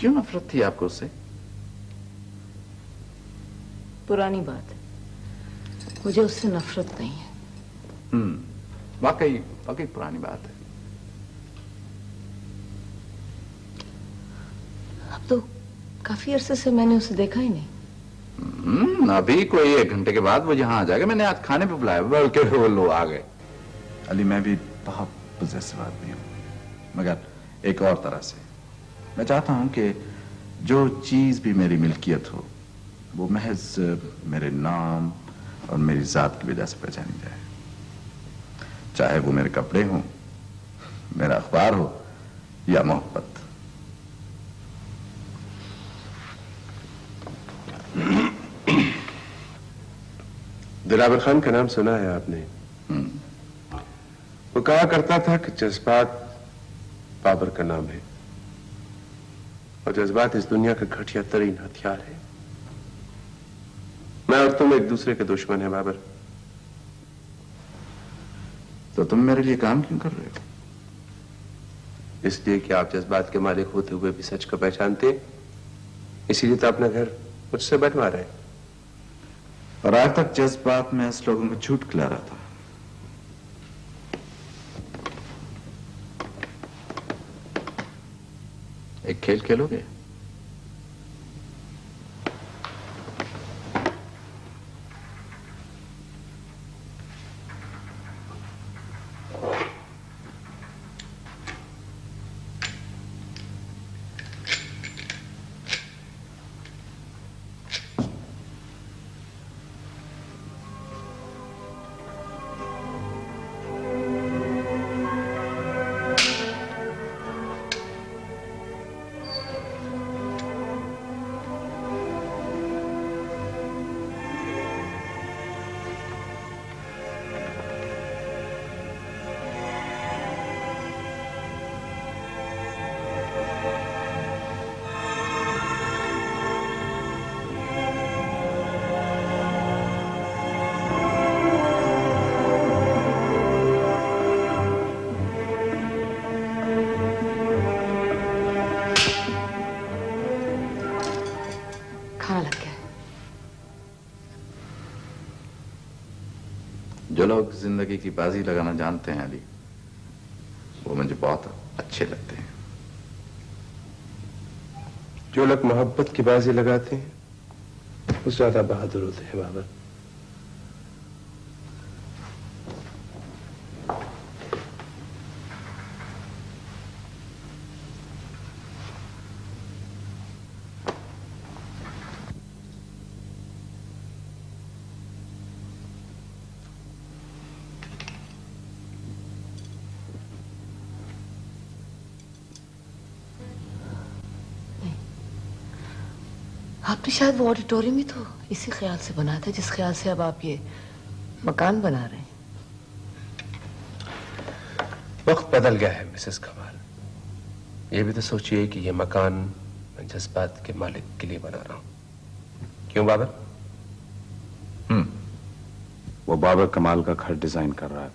क्यों नफरत थी आपको उससे? पुरानी बात है, मुझे उससे नफरत नहीं है। वाकई वाकई पुरानी बात है। अब तो काफी अरसे से मैंने उसे देखा ही नहीं। अभी कोई 1 घंटे के बाद वो यहाँ आ जाएगा। मैंने आज खाने पे बुलाया, बल्कि वो लोग आ गए। अली, मैं भी बहुत पॉजिटिव आदमी हूँ, मगर एक और तरह से। मैं चाहता हूं कि जो चीज भी मेरी मिल्कियत हो वो महज मेरे नाम और मेरी जात की वजह से पहचानी जाए, चाहे वो मेरे कपड़े हों, मेरा अखबार हो या मोहब्बत। दिलावर खान का नाम सुना है आपने? वो कहा करता था कि जज्बात बाबर का नाम है और जज्बात इस दुनिया का घटिया तरीन हथियार है। मैं और तुम एक दूसरे के दुश्मन हैं बाबर। तो तुम मेरे लिए काम क्यों कर रहे हो? इसलिए कि आप जज्बात के मालिक होते हुए भी सच को पहचानते, इसीलिए तो अपना घर मुझसे बनवा रहे। और आज तक जज्बात में ऐसे लोगों को झूठ खिला रहा था। एक खेल खेलोगे? जो लोग जिंदगी की बाजी लगाना जानते हैं अली, वो मुझे बहुत अच्छे लगते हैं। जो लोग मोहब्बत की बाजी लगाते हैं वो ज्यादा बहादुर होते हैं बाबर। आपने शायद वो ऑडिटोरियम ही तो इसी ख्याल से बनाया था जिस ख्याल से अब आप ये मकान बना रहे हैं। वक्त बदल गया है मिसेस कमाल। ये भी तो सोचिए कि ये मकान मैं जज्बात के मालिक के लिए बना रहा हूं। क्यों बाबर? वो बाबर कमाल का घर डिजाइन कर रहा है,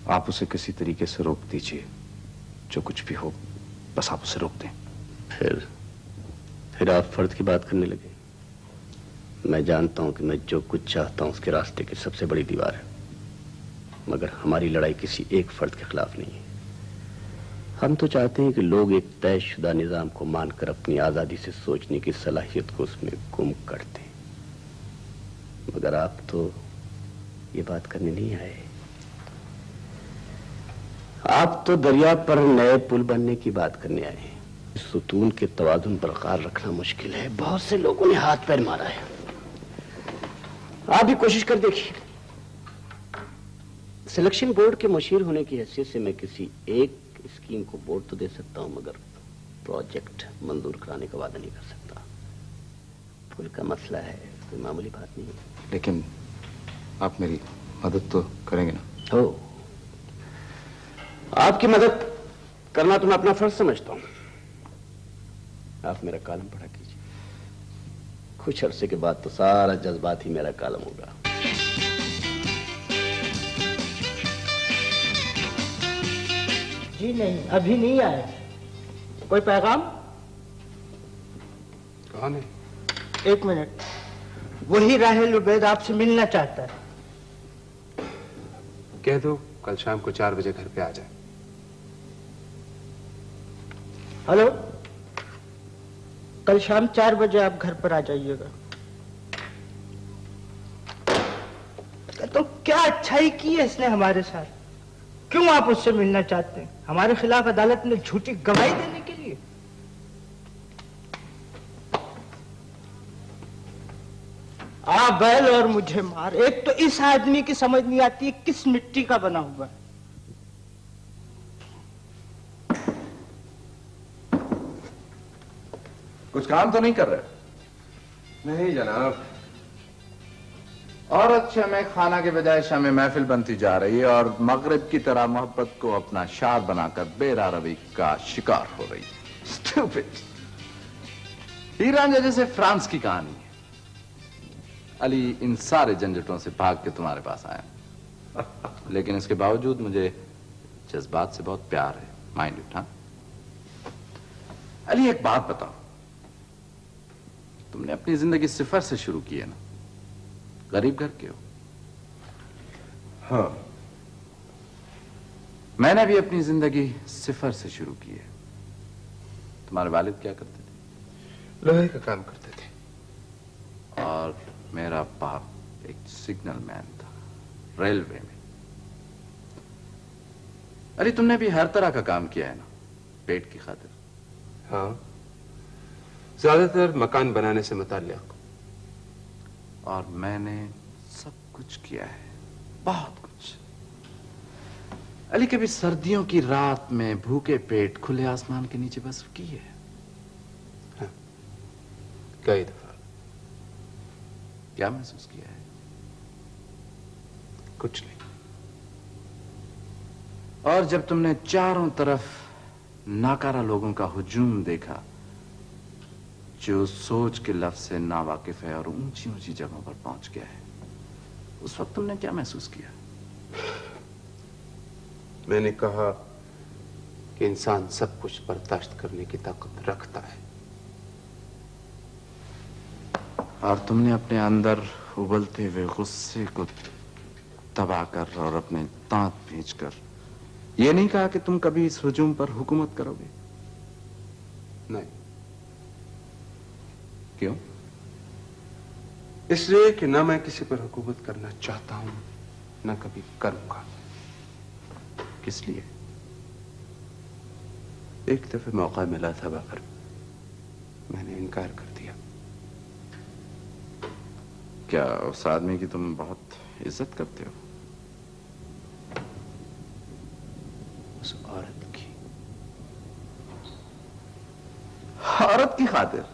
आप उसे किसी तरीके से रोक दीजिए। जो कुछ भी हो बस आप उसे रोक दें। फिर आप फर्द की बात करने लगे। मैं जानता हूं कि मैं जो कुछ चाहता हूं उसके रास्ते की सबसे बड़ी दीवार है, मगर हमारी लड़ाई किसी एक फर्द के खिलाफ नहीं है। हम तो चाहते हैं कि लोग एक तयशुदा निजाम को मानकर अपनी आजादी से सोचने की सलाहियत को उसमें गुम कर दें, मगर आप तो ये बात करने नहीं आए। आप तो दरिया पर नए पुल बनने की बात करने आए हैं। सुतून के तवाजुन बरकरार रखना मुश्किल है। बहुत से लोगों ने हाथ पैर मारा है, आप भी कोशिश कर देखिए। सिलेक्शन बोर्ड के मुशीर होने की हैसियत से मैं किसी एक स्कीम को बोर्ड तो दे सकता हूं, मगर प्रोजेक्ट मंजूर कराने का वादा नहीं कर सकता। पुल का मसला है, कोई मामूली बात नहीं है। लेकिन आप मेरी मदद तो करेंगे ना? हो, आपकी मदद करना तो मैं अपना फर्ज समझता हूं। आप मेरा कालम पढ़ा कीजिए, कुछ अरसे के बाद तो सारा जज्बात ही मेरा कालम होगा। जी नहीं, अभी नहीं आए। कोई पैगाम? कौन है? एक मिनट, वही राहेल उबैद आपसे मिलना चाहता है। कह दो कल शाम को 4 बजे घर पे आ जाए। हेलो, कल शाम 4 बजे आप घर पर आ जाइएगा। तो क्या अच्छाई की है इसने हमारे साथ? क्यों आप उससे मिलना चाहते हैं? हमारे खिलाफ अदालत में झूठी गवाही देने के लिए? आ बैल और मुझे मार। एक तो इस आदमी की समझ नहीं आती है किस मिट्टी का बना हुआ है। कुछ काम तो नहीं कर रहे? नहीं जनाब। औरत शमे खाना के बजाय शमे महफिल बनती जा रही है और मगरिब की तरह मोहब्बत को अपना शार बनाकर बेरारवी का शिकार हो रही है। स्टूपिड। हीर रांझा जैसे फ्रांस की कहानी है। अली इन सारे झंझटों से भाग के तुम्हारे पास आया, लेकिन इसके बावजूद मुझे जज्बात से बहुत प्यार है। Mind it. हाँ अली, एक बात बताओ, तुमने अपनी जिंदगी सिफर से शुरू की है ना? गरीब घर के हो। हाँ, मैंने भी अपनी जिंदगी सिफर से शुरू की है। तुम्हारे वालिद क्या करते थे? लोहे का काम करते थे। और मेरा बाप एक सिग्नल मैन था रेलवे में। अरे तुमने भी हर तरह का काम किया है ना, पेट की खातिर। हाँ, ज्यादातर मकान बनाने से मुताल्लिक। और मैंने सब कुछ किया है, बहुत कुछ। अली कभी सर्दियों की रात में भूखे पेट खुले आसमान के नीचे बस की है? हाँ, कई दफा। क्या महसूस किया है? कुछ नहीं। और जब तुमने चारों तरफ नाकारा लोगों का हुजूम देखा जो सोच के लफ्ज से नावाकिफ है और ऊंची ऊंची जगहों पर पहुंच गया है, उस वक्त तुमने क्या महसूस किया? मैंने कहा कि इंसान सब कुछ बर्दाश्त करने की ताकत रखता है। और तुमने अपने अंदर उबलते हुए गुस्से को दबा कर और अपने दांत भींचकर यह नहीं कहा कि तुम कभी इस हुजूम पर हुकूमत करोगे? नहीं। क्यों? इसलिए कि ना मैं किसी पर हुकूमत करना चाहता हूं, ना कभी करूंगा। किस लिए? एक दफे मौका मिला था मगर मैंने इनकार कर दिया। क्या उस आदमी की तुम बहुत इज्जत करते हो? उस औरत की। औरत की खातिर?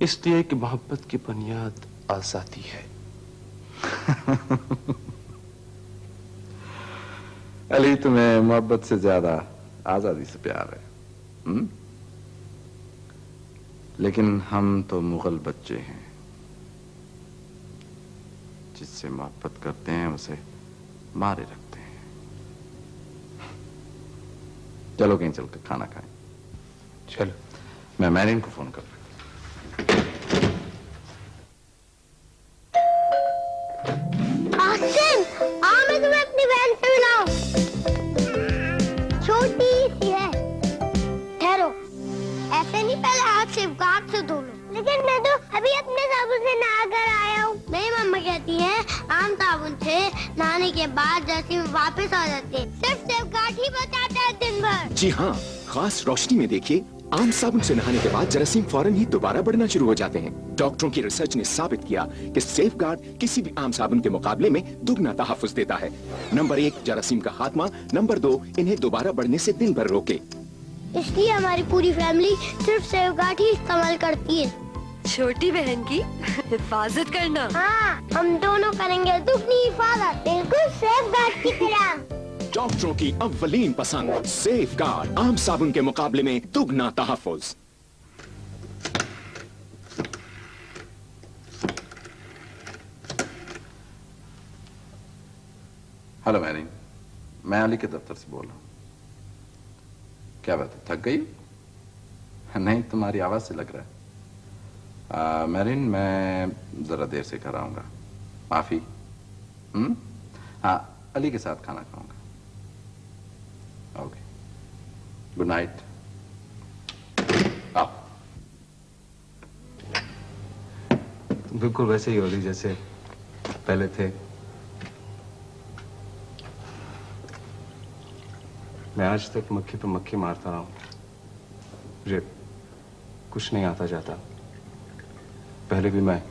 इसलिए कि मोहब्बत की बुनियाद आजादी है। अली, तुम्हें मोहब्बत से ज्यादा आजादी से प्यार है। लेकिन हम तो मुगल बच्चे हैं। जिससे मोहब्बत करते हैं उसे मारे रखते हैं। चलो कहीं चलकर खाना खाएं। चलो। मैं मैरिन को फोन कर रहा हूं। आसिम, आओ मैं तुम्हें अपनी बहन से मिलाऊं। छोटी सी है। ठहरो, ऐसे नहीं, पहले हाथ सेफगार्ड से धो लो। लेकिन मैं तो अभी अपने साबुन से नहा कर आया हूँ। मेरी मम्मा कहती है आम साबुन से नहाने के बाद जैसे वापस आ जाते हैं। सिर्फ सेफगार्ड ही बचाता है दिन भर। जी हाँ, खास रोशनी में देखिए, आम साबुन से नहाने के बाद जरासीम फौरन ही दोबारा बढ़ना शुरू हो जाते हैं। डॉक्टरों की रिसर्च ने साबित किया कि सेफगार्ड किसी भी आम साबुन के मुकाबले में दुगना तहफ्फुज देता है। नंबर 1, जरासीम का खात्मा। नंबर 2, इन्हें दोबारा बढ़ने से दिन भर रोके। इसलिए हमारी पूरी फैमिली सिर्फ सेफगार्ड ही इस्तेमाल करती है। छोटी बहन की हिफाजत करना। हाँ, हम दोनों करेंगे दुगनी हिफाजत, बिल्कुल सेफगार्ड की तरह। डॉक्टरों की अव्वलीन पसंद सेफगार्ड, आम साबुन के मुकाबले में दुगना तहफ्फुज। हेलो मैरिन, मैं अली के दफ्तर से बोल रहा हूं। क्या बात है, थक गई? नहीं, तुम्हारी आवाज से लग रहा है। मैरिन, मैं जरा देर से घर आऊंगा, माफी। हाँ, अली के साथ खाना खाऊंगा। Okay, good night. आओ। बिल्कुल वैसे ही हो रही जैसे पहले थे। मैं आज तक मक्खी पे मक्खी मारता रहा हूं। मुझे कुछ नहीं आता जाता। पहले भी मैं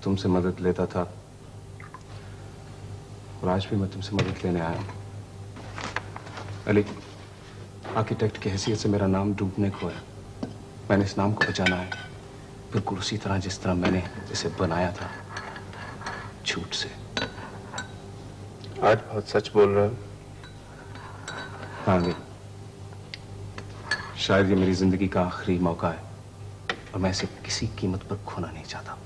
तुमसे मदद लेता था और आज भी मैं तुमसे मदद लेने आया हूं। अली, आर्किटेक्ट की हैसियत से मेरा नाम डूबने को है। मैंने इस नाम को बचाना है, बिल्कुल उसी तरह जिस तरह मैंने इसे बनाया था, झूठ से। आज बहुत सच बोल रहे हो। हाँ अली, शायद ये मेरी जिंदगी का आखिरी मौका है और मैं इसे किसी कीमत पर खोना नहीं चाहता।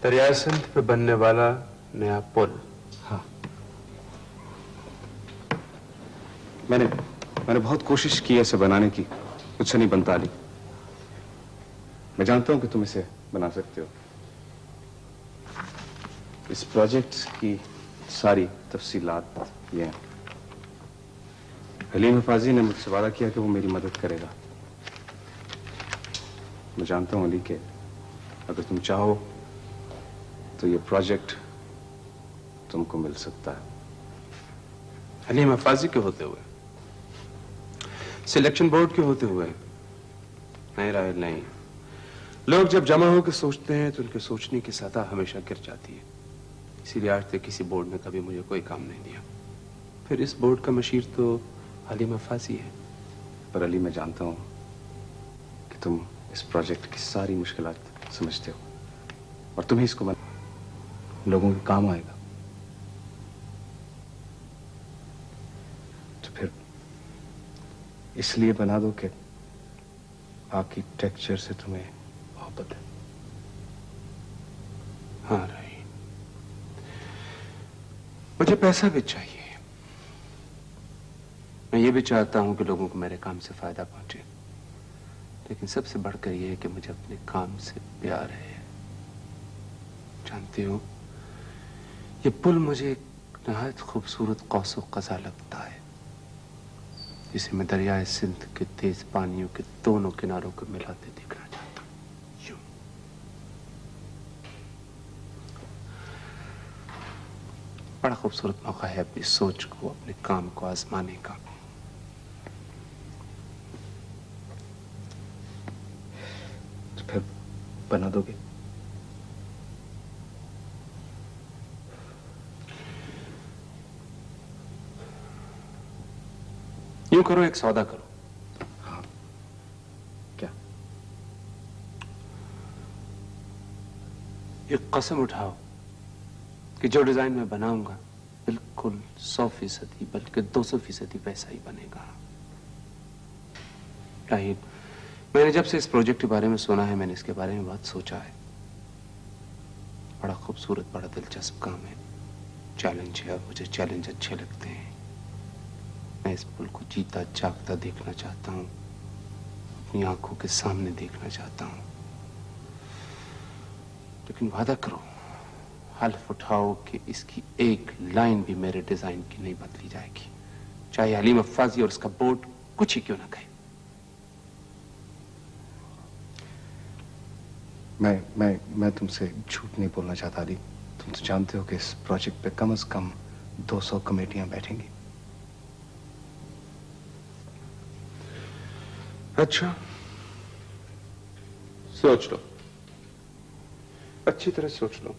दरिया सिंध पे बनने वाला नया पुल। हाँ, मैंने बहुत कोशिश की है इसे बनाने की, मुझसे नहीं बनता अली। मैं जानता हूं कि तुम इसे बना सकते हो। इस प्रोजेक्ट की सारी तफसीलात ये हैं। हलीम हिफाजी ने मुझसे वादा किया कि वो मेरी मदद करेगा। मैं जानता हूं अली कि अगर तुम चाहो तो ये प्रोजेक्ट तुमको मिल सकता है। हलीम हिफाजी के होते हुए, सिलेक्शन बोर्ड के होते हुए नहीं राहुल, नहीं। लोग जब जमा होकर सोचते हैं तो उनके सोचने की सतह हमेशा गिर जाती है। इसीलिए आज तक किसी बोर्ड ने कभी मुझे कोई काम नहीं दिया। फिर इस बोर्ड का मशीर तो हलीम हिफाजी है। पर अली, मैं जानता हूं कि तुम इस प्रोजेक्ट की सारी मुश्किलात समझते हो और तुम ही इसको लोगों के काम आएगा। तो फिर इसलिए बना दो कि आर्किटेक्चर से तुम्हें मोहब्बत है। हाँ रही, मुझे पैसा भी चाहिए। मैं ये भी चाहता हूं कि लोगों को मेरे काम से फायदा पहुंचे, लेकिन सबसे बढ़कर यह है कि मुझे अपने काम से प्यार है। जानते हो, ये पुल मुझे एक नहायत खूबसूरत कौसो कज़ा लगता है, जिसे मैं दरियाए सिंध के तेज पानियों के दोनों किनारों को मिलाते देखना चाहता हूं। यूं बड़ा खूबसूरत मौका है अपनी सोच को, अपने काम को आजमाने का। तो फिर बना दोगे? यूं करो, एक सौदा करो। हाँ, क्या? एक कसम उठाओ कि जो डिजाइन मैं बनाऊंगा बिल्कुल 100% बल्कि 200% वैसा ही बनेगा। राहिल, मैंने जब से इस प्रोजेक्ट के बारे में सुना है, मैंने इसके बारे में बहुत सोचा है। बड़ा खूबसूरत, बड़ा दिलचस्प काम है, चैलेंज है, मुझे चैलेंज अच्छे लगते हैं। मैं इस पुल को जीता जागता देखना चाहता हूं, अपनी आंखों के सामने देखना चाहता हूं। लेकिन वादा करो, हल्फ उठाओ कि इसकी एक लाइन भी मेरे डिजाइन की नहीं बदली जाएगी, चाहे हलीम हिफाजी और उसका बोर्ड कुछ ही क्यों ना कहे। मैं तुमसे झूठ नहीं बोलना चाहता अली। तुम तो जानते हो कि इस प्रोजेक्ट पे कम से कम 200 कमेटियां बैठेंगी। अच्छा, सोच लो, अच्छी तरह सोच लो।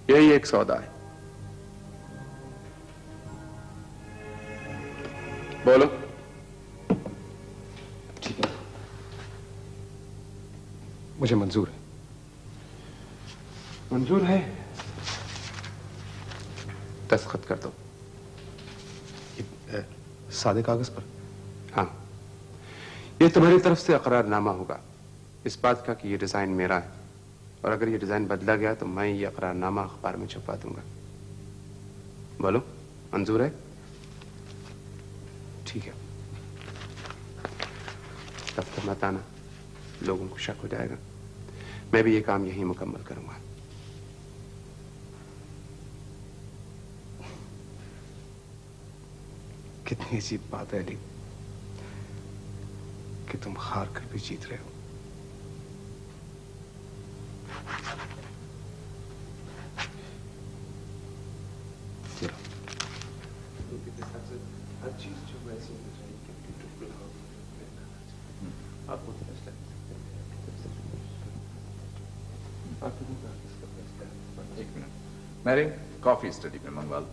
यही एक सौदा है। बोलो। ठीक है, मुझे मंजूर है। मंजूर है? दस्तखत कर दो। सादे कागज पर? हाँ, ये तुम्हारी तरफ से अकरारनामा होगा इस बात का कि ये डिजाइन मेरा है, और अगर ये डिजाइन बदला गया तो मैं ये अकरारनामा अखबार में छपवा दूंगा। बोलो, मंजूर है? ठीक है। दफ्तर मत आना, लोगों को शक हो जाएगा। मैं भी ये काम यहीं मुकम्मल करूंगा। कितनी अजीब बात है अली कि तुम हार कर भी जीत रहे हो। हर चीज जो वैसी होनी चाहिए कि ब्यूटीफुल हो, आपको फैसला कर सकते हैं। एक मिनट मैरी, कॉफी स्टडी में मंगवा लो।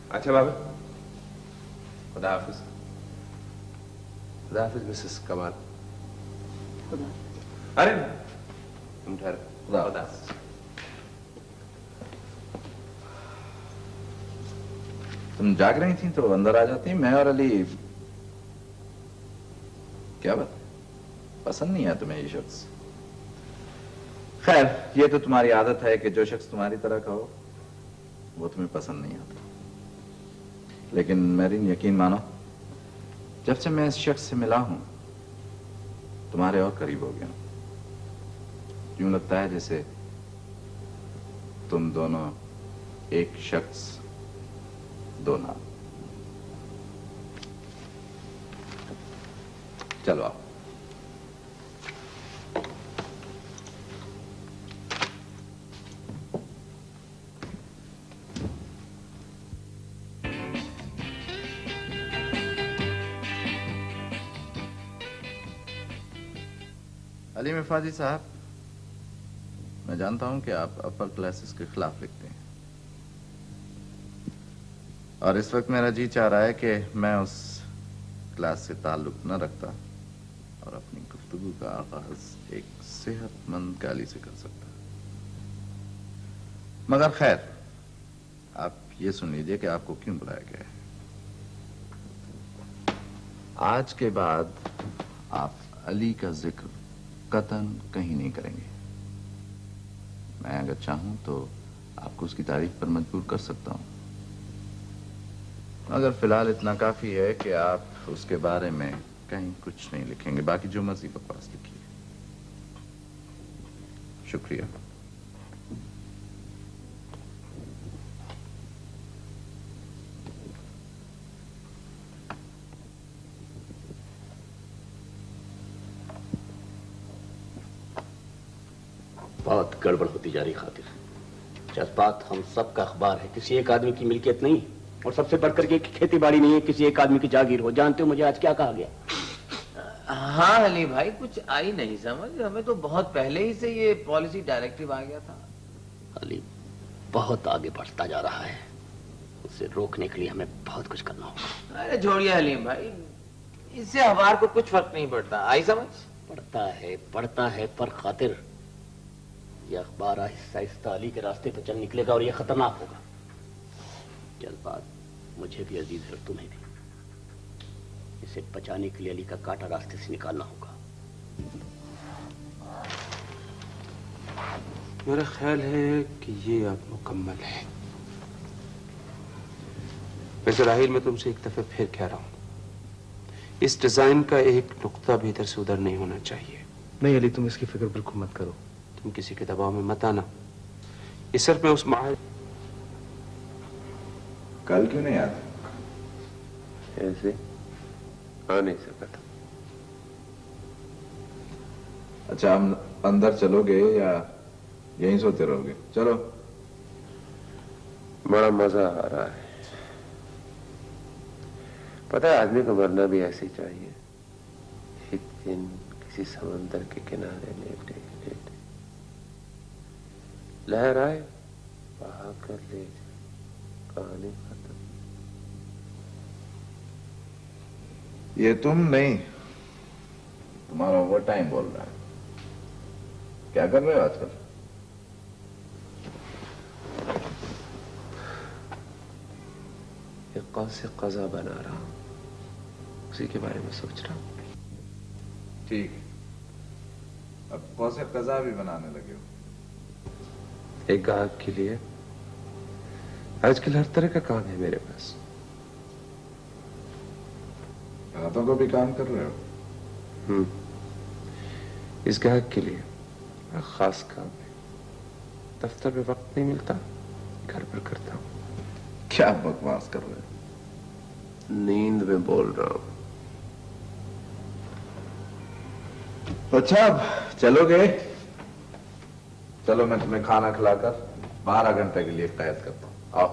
अच्छा बाबा, खुदा हाफिज। खुदा हाफिज मिसेस कमाल। अरे तुम ठहर। खुदा हाफिज। तुम जाग रही थी तो अंदर आ जाती। मैं और अली, क्या बात, पसंद नहीं है तुम्हें ये शख्स? खैर, ये तो तुम्हारी आदत है कि जो शख्स तुम्हारी तरह का हो वो तुम्हें पसंद नहीं आता। लेकिन मैरीन, यकीन मानो, जब से मैं इस शख्स से मिला हूं तुम्हारे और करीब हो गया। यूं लगता है जैसे तुम दोनों एक शख्स, दो नाम। चलो आओ। अली मिफाजी साहब, मैं जानता हूं कि आप अपर क्लासेस के खिलाफ लिखते हैं और इस वक्त मेरा जी चाह रहा है कि मैं उस क्लास से ताल्लुक न रखता और अपनी गुफ्तगू का आगाज एक सेहतमंद गाली से कर सकता। मगर खैर, आप ये सुन लीजिए कि आपको क्यों बुलाया गया है। आज के बाद आप अली का जिक्र कतन कहीं नहीं करेंगे। मैं अगर चाहूं तो आपको उसकी तारीफ पर मजबूर कर सकता हूं, मगर फिलहाल इतना काफी है कि आप उसके बारे में कहीं कुछ नहीं लिखेंगे। बाकी जो मर्जी बकवास लिखिए। शुक्रिया। बहुत गड़बड़ होती जा रही खातिर। जज्बात हम सब का अखबार है, किसी एक आदमी की मिल्कियत नहीं, और सबसे बढ़कर के खेती बाड़ी नहीं है किसी एक आदमी की जागीर हो। जानते हो मुझे आज क्या कहा गया? हाँ अली भाई, कुछ आई नहीं समझ। हमें तो बहुत पहले ही से ये पॉलिसी डायरेक्टिव आ गया था। अली बहुत आगे बढ़ता जा रहा है, उसे रोकने के लिए हमें बहुत कुछ करना होगा। अरे छोड़िए हलीम भाई, इससे अखबार को कुछ फर्क नहीं पड़ता। आई समझ? पड़ता है पर खातिर यह अखबार आहिस्ता आहिस्ता अली के रास्ते पर चल निकलेगा और यह खतरनाक होगा। जज्बात मुझे भी अजीज है, तुम्हें भी। इसे बचाने के लिए अली का कांटा रास्ते से निकालना होगा। मेरा ख्याल है कि ये अब मुकम्मल है। वैसे राहिल, मैं तुमसे एक दफे फिर कह रहा हूं, इस डिजाइन का एक नुक्ता भी इधर से उधर नहीं होना चाहिए। नहीं अली, तुम इसकी फिक्र बिल्कुल मत करो। तुम किसी के दबाव में मत आना। इस सिर्फ मैं उस माहिर कल क्यों नहीं आते? ऐसे आ नहीं सका था। अच्छा, हम अंदर चलोगे या यहीं सोते रहोगे? चलो। बड़ा मजा आ रहा है। पता है, आदमी को मरना भी ऐसे ही चाहिए। एक दिन किसी समंदर के किनारे लेटे लेटे, लहर आए बहा कर ले जाए, कहानी खत्म। ये तुम नहीं, तुम्हारा ओवर टाइम बोल रहा है। क्या कर रहे हो आजकल? एक कौन से कज़ा बना रहा हूं, उसी के बारे में सोच रहा हूं। ठीक है। अब कौन से कज़ा भी बनाने लगे हो? एक गाहक के लिए आजकल हर तरह का काम है मेरे पास। रातों को भी काम कर रहे हो? इस गाहक के लिए खास काम है। दफ्तर में वक्त नहीं मिलता, घर पर करता हूं। क्या बकवास कर रहे हो? नींद में बोल रहा हूं। अच्छा, अब चलोगे? चलो मैं तुम्हें खाना खिलाकर 12 घंटे के लिए कैद करता हूं। आओ।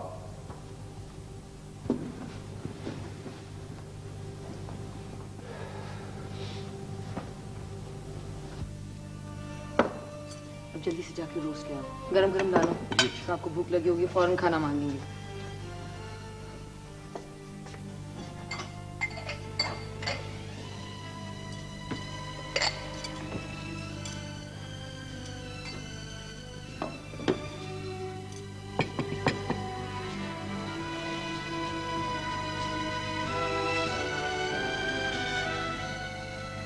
अब जल्दी से जाके रोस्ट ले आओ, गरम गरम डालो। तो आपको भूख लगी होगी, फौरन खाना मांगेंगे।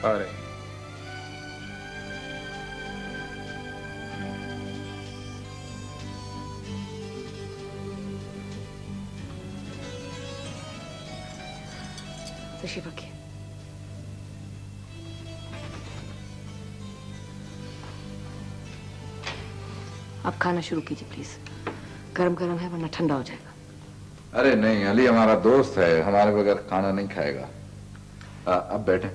अरे तशरीफ रखिए। आप खाना शुरू कीजिए प्लीज। गरम गरम है वरना ठंडा हो जाएगा। अरे नहीं, अली हमारा दोस्त है, हमारे बगैर खाना नहीं खाएगा। अब बैठे।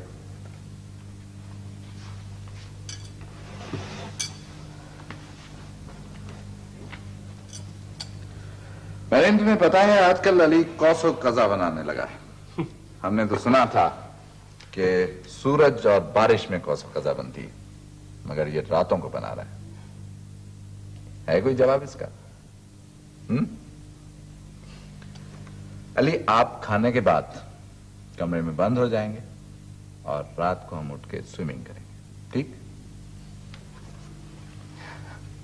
मैंने तुम्हें पता है आजकल अली कौसो कज़ा बनाने लगा है। हमने तो सुना था कि सूरज और बारिश में कौसो कज़ा बनती है, मगर ये रातों को बना रहा है कोई जवाब इसका? अली, आप खाने के बाद कमरे में बंद हो जाएंगे और रात को हम उठ के स्विमिंग करेंगे, ठीक?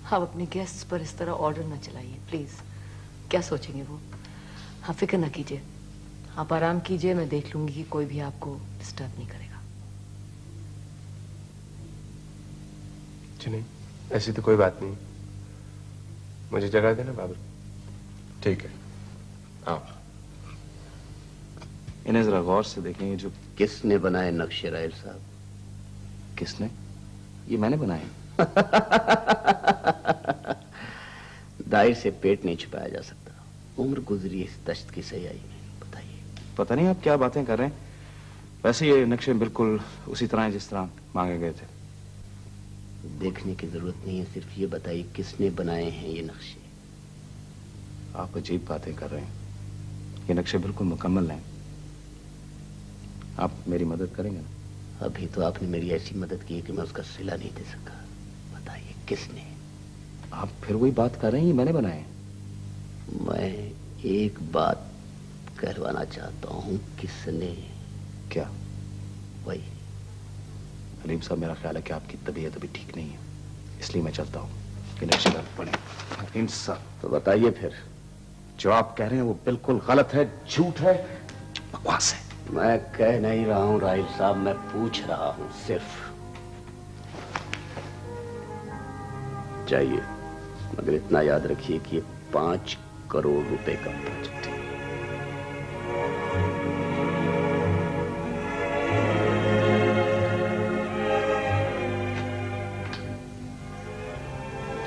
आप अपने गेस्ट्स पर इस तरह ऑर्डर न चलाइए प्लीज। क्या सोचेंगे वो? हाँ, फिक्र न कीजिए, आप आराम कीजिए। मैं देख लूंगी कि कोई भी आपको डिस्टर्ब नहीं करेगा। जी नहीं, ऐसी तो कोई बात नहीं। मुझे जगह देना बाबर। ठीक है, आओ। इन्हें जरा गौर से देखेंगे। जो किसने बनाए नक्शे राइल साहब? किसने? ये मैंने बनाए। दाहिर से पेट नहीं छुपाया जा सकता। उम्र गुजरी इस दश्त की सयाई में। बताइए। पता नहीं आप क्या बातें कर रहे हैं। वैसे ये नक्शे बिल्कुल उसी तरह हैं जिस तरह मांगे गए थे। देखने की जरूरत नहीं है, सिर्फ ये बताइए किसने बनाए हैं ये नक्शे? आप अजीब बातें कर रहे हैं। ये नक्शे बिल्कुल मुकम्मल हैं। आप मेरी मदद करेंगे ना? अभी तो आपने मेरी ऐसी मदद की कि मैं उसका सिला नहीं दे सका। बताइए किसने? आप फिर वही बात कर रहे हैं, ये मैंने बनाए। मैं एक बात कहवाना चाहता हूँ, किसने? क्या? वही। हलीम साहब, मेरा ख्याल है कि आपकी तबीयत अभी ठीक नहीं है, इसलिए मैं चाहता हूँ कि नक्शे डाल पड़े। हलीम साहब, तो बताइए फिर। जो आप कह रहे हैं वो बिल्कुल गलत है, झूठ है, बकवास है। मैं कह नहीं रहा हूं राहिल साहब, मैं पूछ रहा हूं सिर्फ। चाहिए, मगर इतना याद रखिए कि ये 5 करोड़ रुपए का प्रोजेक्ट है।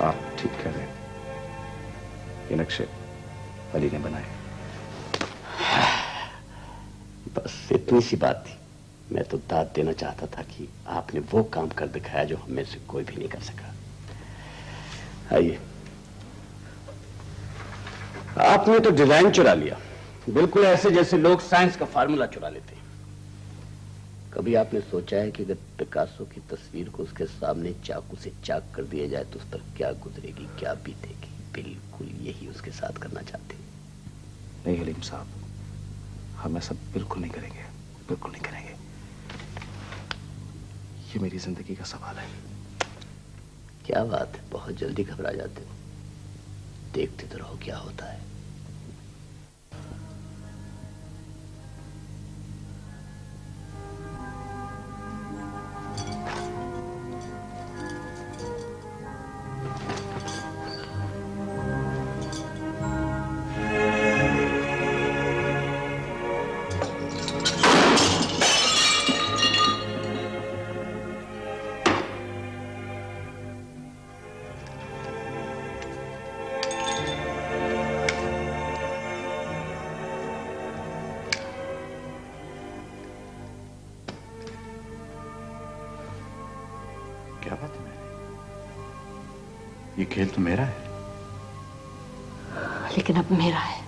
आप ठीक कह रहे हैं। ये नक्शे अली ने बनाए। बस इतनी सी बात थी। मैं तो दाद देना चाहता था कि आपने वो काम कर दिखाया जो हम में से कोई भी नहीं कर सका। आइए। आपने तो डिजाइन चुरा लिया, बिल्कुल ऐसे जैसे लोग साइंस का फार्मूला चुरा लेते हैं। कभी आपने सोचा है कि अगर पिकासो की तस्वीर को उसके सामने चाकू से चाक कर दिया जाए तो उस पर क्या गुजरेगी, क्या बीतेगी? बिल्कुल यही उसके साथ करना चाहते हैं। नहीं हलीम साहब, हम ऐसा बिल्कुल नहीं करेंगे, बिल्कुल नहीं करेंगे। ये मेरी जिंदगी का सवाल है। क्या बात है, बहुत जल्दी घबरा जाते हो। देखते तो रहो क्या होता है। ये खेल तो मेरा है। लेकिन अब मेरा है।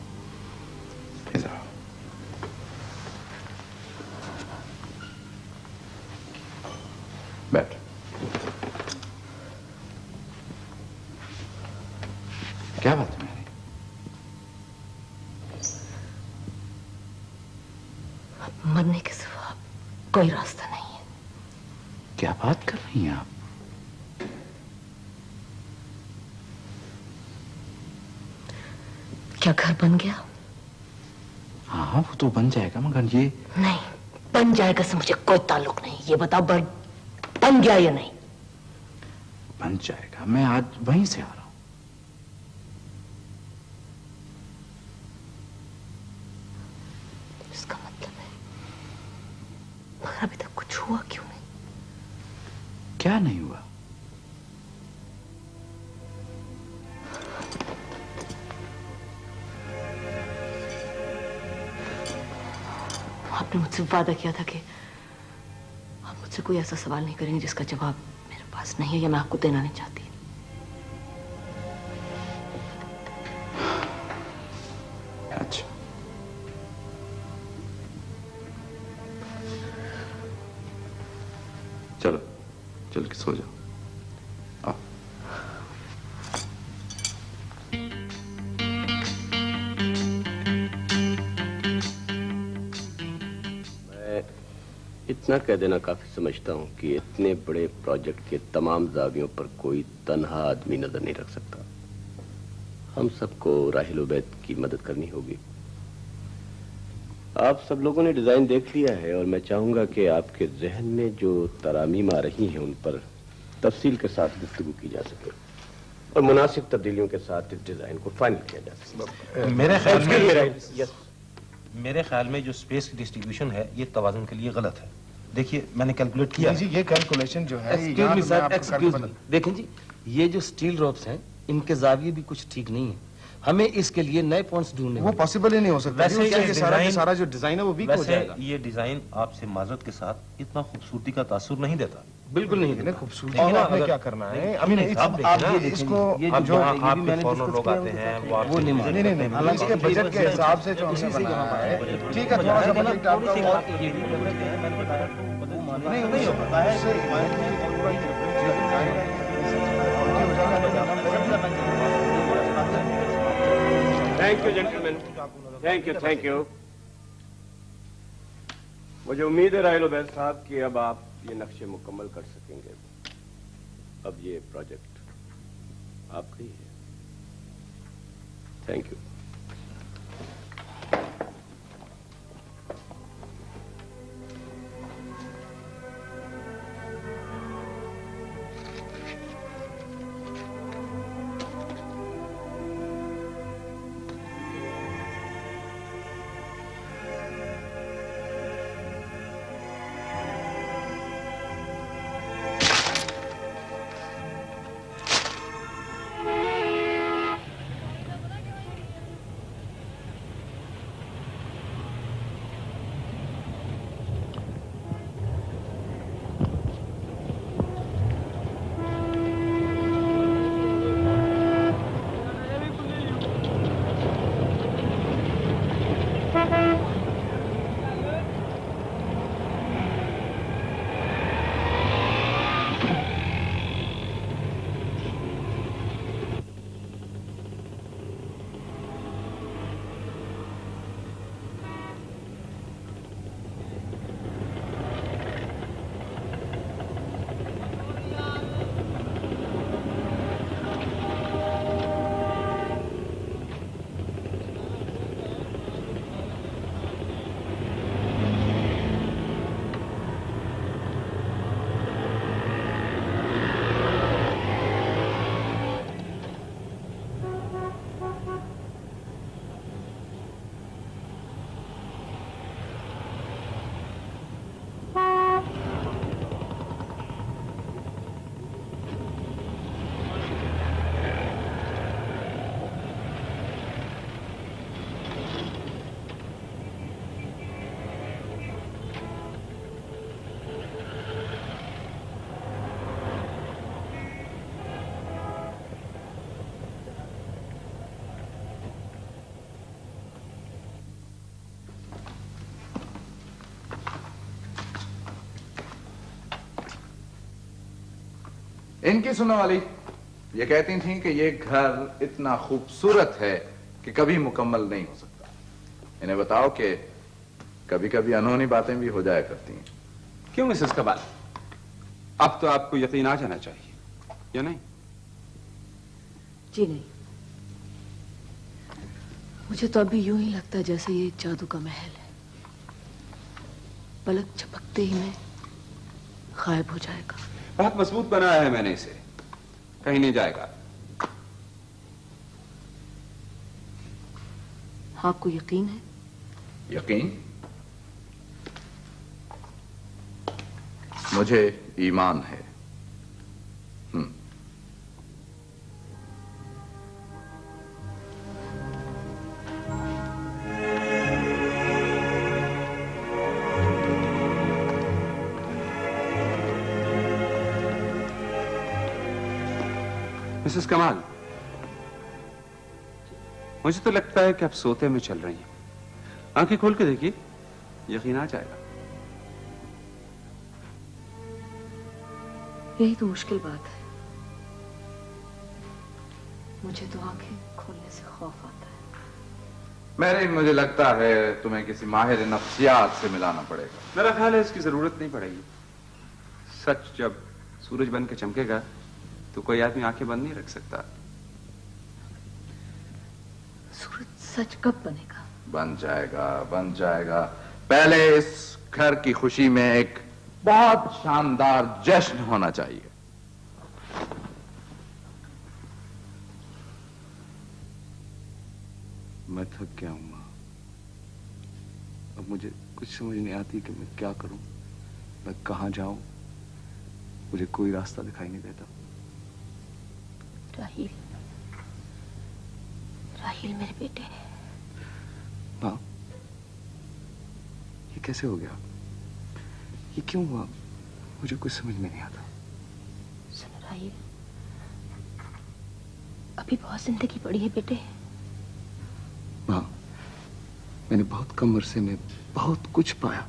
इधर आओ। बैठ। क्या बात है मेरी? मरने के सिवा कोई रास्ता नहीं है। क्या बात कर रही हैं आप? क्या घर बन गया? हाँ वो तो बन जाएगा, मगर ये नहीं, बन जाएगा से मुझे कोई ताल्लुक नहीं। ये बताओ बन गया या नहीं? बन जाएगा। मैं आज वहीं से आ रहा हूं। इसका मतलब है मगर अभी तक कुछ हुआ क्यों नहीं? क्या नहीं हुआ? आपने मुझसे वादा किया था कि आप मुझसे कोई ऐसा सवाल नहीं करेंगे जिसका जवाब मेरे पास नहीं है या मैं आपको देना नहीं चाहती। अच्छा, चलो चल के सो जाओ। आओ। इतना कह देना काफी समझता हूँ कि इतने बड़े प्रोजेक्ट के तमाम जावियों पर कोई तन्हा आदमी नजर नहीं रख सकता। हम सबको राहिल उबैद की मदद करनी होगी। आप सब लोगों ने डिजाइन देख लिया है और मैं चाहूंगा कि आपके जहन में जो तरामीम आ रही हैं उन पर तफसील के साथ गुफ्तगू की जा सके और मुनासिब तब्दीलियों के साथ इस डिजाइन को फाइनल किया जा सके। मेरे ख्याल में जो स्पेस की डिस्ट्रीब्यूशन है ये तवाज़ुन के लिए गलत है। देखिए मैंने कैलकुलेट किया जी, ये कैलकुलेशन जो है, एक्सक्यूज मी, देखें जी, ये जो स्टील रोप्स हैं इनके जाविये भी कुछ ठीक नहीं है। हमें इसके लिए नए पॉइंट्स ढूंढने वो पॉसिबल ही नहीं हो सकता। वैसे ये सारा जो डिजाइन है वो वीक हो जाएगा। ये डिजाइन आपसे माजरत के साथ इतना खूबसूरती का तासुर नहीं देता। बिल्कुल नहीं देता खूबसूरती। और आपने क्या करना है? अभी नहीं, आप ये इसको जो आपके फॉरेनर लोग आते हैं वो नहीं, हालांकि के बजट के हिसाब से जो हमने बनाया है, ठीक है, थोड़ा सा बजट आपका thank you gentleman, thank you. मुझे उम्मीद है राहिल उबैद साहब कि अब आप ये नक्शे मुकम्मल कर सकेंगे। अब ये प्रोजेक्ट आपका ही है। Thank you. इनकी सुनने वाली ये कहती थी कि ये घर इतना खूबसूरत है कि कभी मुकम्मल नहीं हो सकता। इन्हें बताओ कि कभी कभी अनहोनी बातें भी हो जाया करती हैं। क्यों मिसेस कबाल, अब तो आपको यकीन आ जाना चाहिए, या नहीं? जी नहीं, मुझे तो अभी यूं ही लगता है जैसे ये जादू का महल है, पलक झपकते ही में गायब हो जाएगा। बहुत मजबूत बनाया है मैंने इसे, कहीं नहीं जाएगा। आपको यकीन है? यकीन? मुझे ईमान है। मिसेस कमाल, मुझे तो लगता है कि आप सोते में चल रही हैं। आंखें खोल के देखिए, यकीन आ जाएगा। यही तो मुश्किल बात है, मुझे तो आंखें खोलने से खौफ आता है। मैरिन, मुझे लगता है तुम्हें किसी माहिर नफ्सियात से मिलाना पड़ेगा। मेरा ख्याल है इसकी जरूरत नहीं पड़ेगी। सच जब सूरज बन के चमकेगा तो कोई आदमी आंखें बंद नहीं रख सकता। सूरज सच कब बनेगा? बन जाएगा, बन जाएगा। पहले इस घर की खुशी में एक बहुत शानदार जश्न होना चाहिए। मैं थक गया हूं मां। अब मुझे कुछ समझ नहीं आती कि मैं क्या करूं, मैं कहां जाऊं। मुझे कोई रास्ता दिखाई नहीं देता। राहिल, राहिल मेरे बेटे। मां, ये कैसे हो गया? ये क्यों हुआ? मुझे कुछ समझ में नहीं आता। सुनो राहिल, अभी बहुत जिंदगी पड़ी है बेटे। मां, मैंने बहुत कम अरसे में बहुत कुछ पाया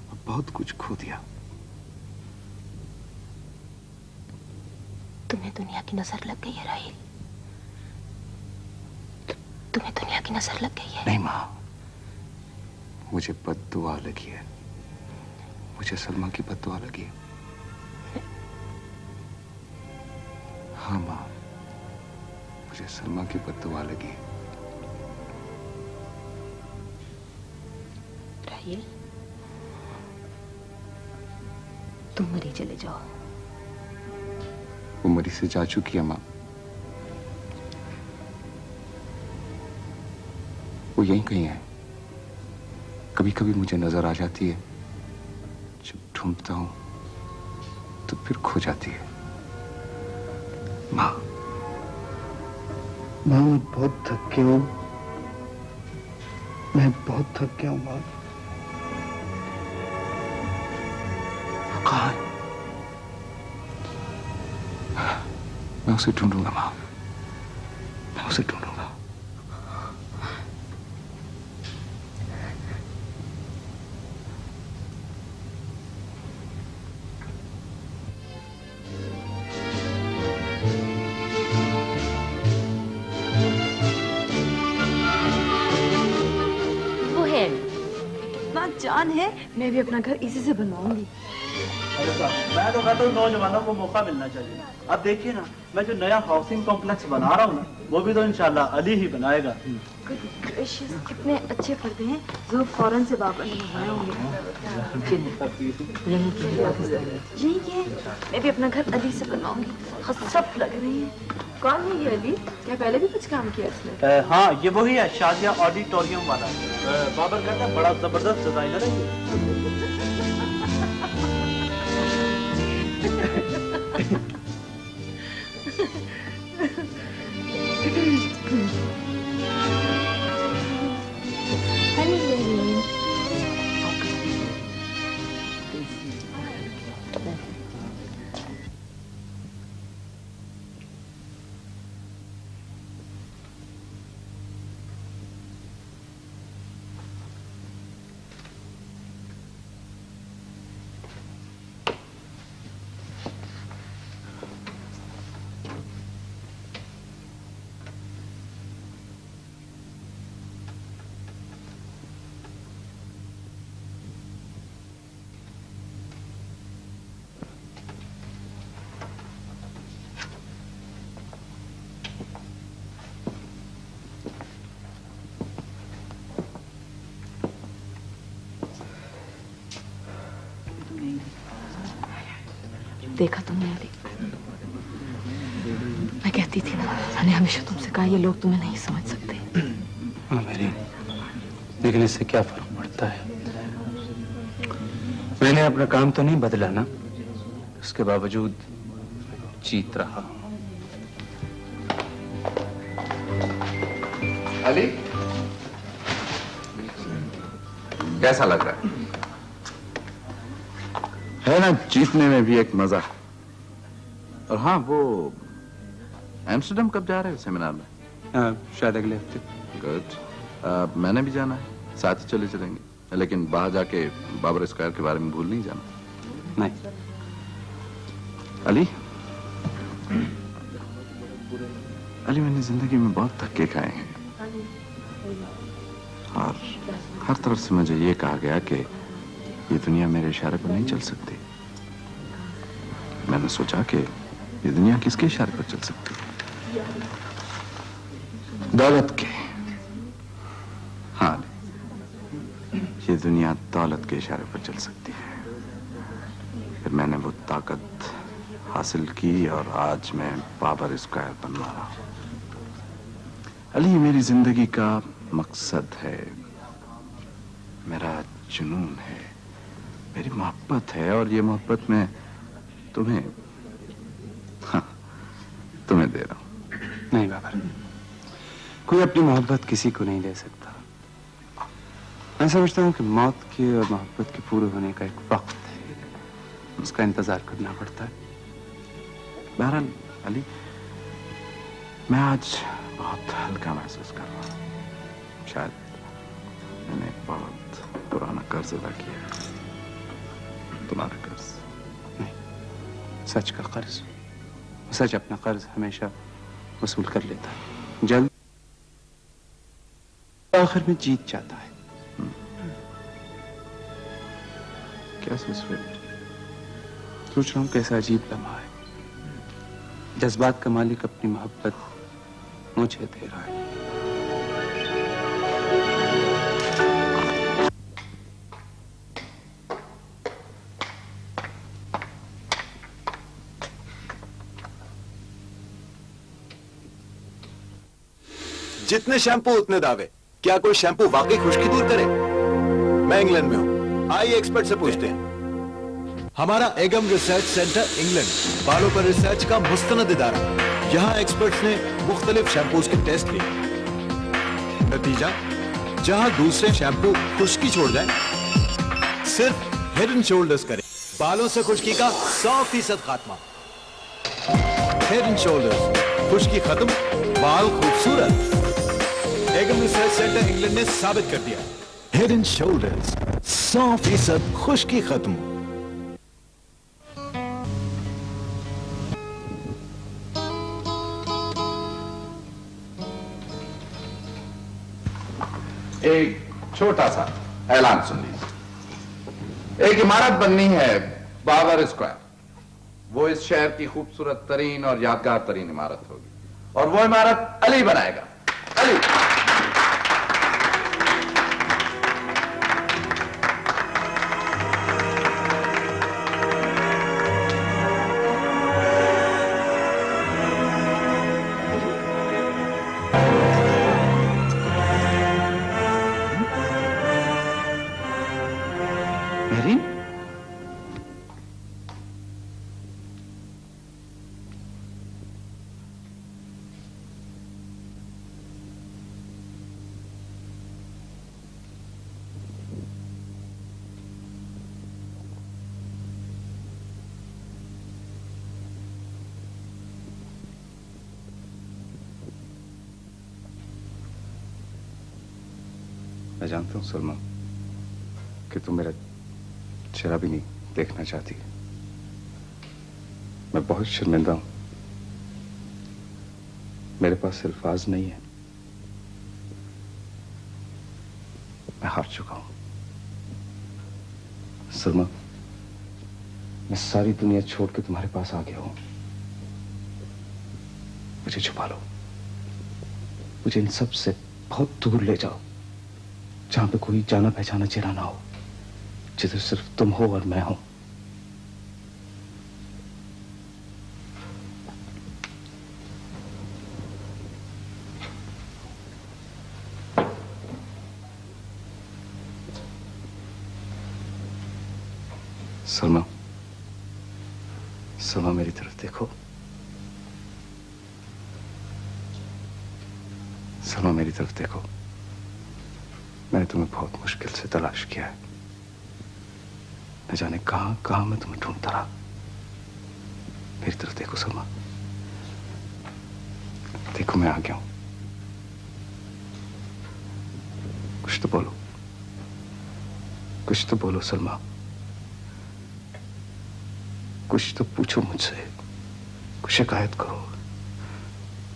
और बहुत कुछ खो दिया। तुम्हें दुनिया की नजर लग गई है राहिल, तुम्हें दुनिया की नजर लग गई है। नहीं मां, मुझे बद्दुआ लगी है। मुझे सलमा की बद्दुआ लगी है। हाँ मां, मुझे सलमा की बद्दुआ लगी है। राहिल, तुम मरी चले जाओ। वो मरी से जा चुकी है मां। वो यहीं कहीं है। कभी कभी मुझे नजर आ जाती है, जब ढूंढता हूं तो फिर खो जाती है। मां, मैं बहुत थक गया हूं। मैं बहुत थक गया हूं मां। कहाँ है? मैं उसे ढूंढूंगा मां, मैं उसे ढूंढूंगा। जान है, मैं भी अपना घर इसी से बनवाऊंगी। अरे साहब, मैं तो कहता हूँ नौजवानों को मौका मिलना चाहिए। अब देखिए ना, मैं जो नया हाउसिंग कॉम्प्लेक्स बना रहा हूँ ना, वो भी तो इंशाल्लाह अली ही बनाएगा। कितने अच्छे पर्दे हैं जो फौरन से बाबा ने मंगवाए होंगे। यही है, मैं भी अपना घर अली से बनवाऊंगी। सब लग रही है। कौन है ये अली? क्या पहले भी कुछ काम किया इसने? हाँ, ये वही है, शादिया ऑडिटोरियम वाला। बाबर कहता है बड़ा जबरदस्त डिजाइनर है ये। देखा तुमने अली, मैं कहती थी ना, मैंने हमेशा तुमसे कहा ये लोग तुम्हें नहीं समझ सकते। हाँ मेरी, लेकिन इससे क्या फर्क पड़ता है? मैंने अपना काम तो नहीं बदला ना, उसके बावजूद जीत रहा हूं। अली, कैसा लग रहा है ना? जीतने में भी एक मजा। और हाँ, वो एम्स्टर्डम कब जा रहे हो सेमिनार में? शायद अगले हफ्ते। गुड। मैंने भी जाना है, साथ ही चले चलेंगे, लेकिन बाहर जाके बाबर स्क्वायर के बारे में भूल नहीं जाना। नहीं। अली, अली मैंने जिंदगी में बहुत धक्के खाए हैं और हर तरफ से मुझे ये कहा गया कि ये दुनिया मेरे इशारे पर नहीं चल सकती। मैंने सोचा कि ये दुनिया किसके इशारे पर चल सकती है? दौलत के। हाँ, ये दुनिया दौलत के इशारे पर चल सकती है। फिर मैंने वो ताकत हासिल की और आज मैं बाबर स्क्वायर बनवा रहा हूं। अली, मेरी जिंदगी का मकसद है, मेरा जुनून है, मेरी मोहब्बत है, और ये मोहब्बत मैं तुम्हें तुम्हें दे रहा हूं। नहीं बाबर, कोई अपनी मोहब्बत किसी को नहीं दे सकता। मैं समझता हूं कि मौत के और मोहब्बत के पूरे होने का एक वक्त है, उसका इंतजार करना पड़ता है। बहरहाल अली, मैं आज बहुत हल्का महसूस कर रहा हूं। शायद मैंने एक बहुत पुराना कर्ज अदा किया है, तुम्हारा कर्ज नहीं, सच का कर्ज। सच अपना कर्ज हमेशा वसूल कर लेता है, जल्द आखिर में जीत जाता है। क्या सोच रहे हो? सोच रहा हूं कैसा अजीब लम्हा है, जज्बात का मालिक अपनी मोहब्बत मुझे दे रहा है। जितने शैम्पू उतने दावे। क्या कोई शैम्पू वाकई खुश्की दूर करे? मैं इंग्लैंड में हूं, आइए एक्सपर्ट से पूछते हैं। हमारा एगम रिसर्च सेंटर इंग्लैंड, बालों पर रिसर्च का मुस्तनद इदारा। यहाँ एक्सपर्ट्स ने मुख्तलिफ शैम्पूज के टेस्ट किए। नतीजा, जहां दूसरे शैम्पू खुश्की छोड़ जाए, सिर्फ हेड एंड शोल्डर्स करें बालों से खुश्की का 100% खात्मा। हेड एंड शोल्डर्स, खुश्की खत्म, बाल खूबसूरत। एगम रिसर्च सेंटर इंग्लैंड ने साबित कर दिया। हेड एंड शोल्डर्स, 100% खुश्की खत्म। एक छोटा सा ऐलान सुन लीजिए। एक इमारत बननी है, बाबर स्क्वायर। वो इस शहर की खूबसूरत तरीन और यादगार तरीन इमारत होगी, और वो इमारत अली बनाएगा। अली। मैं जानता हूं सलमा कि तुम मेरा चेहरा भी नहीं देखना चाहती। मैं बहुत शर्मिंदा हूं, मेरे पास अल्फाज नहीं है। मैं हार चुका हूं सलमा। मैं सारी दुनिया छोड़ के तुम्हारे पास आ गया हूं। मुझे छुपा लो, मुझे इन सब से बहुत दूर ले जाओ, जहां पे कोई जाना पहचाना चेहरा ना हो, जिधर सिर्फ तुम हो और मैं हूं। सलमा, सलमा मेरी तरफ देखो। सलमा मेरी तरफ देखो। मैंने तुम्हें बहुत मुश्किल से तलाश किया है। न जाने कहां कहां मैं तुम्हें ढूंढता रहा। मेरी तरफ देखो सलमा। देखो मैं आ गया हूं। कुछ तो बोलो, कुछ तो बोलो सलमा। कुछ तो पूछो मुझसे, कुछ शिकायत करो।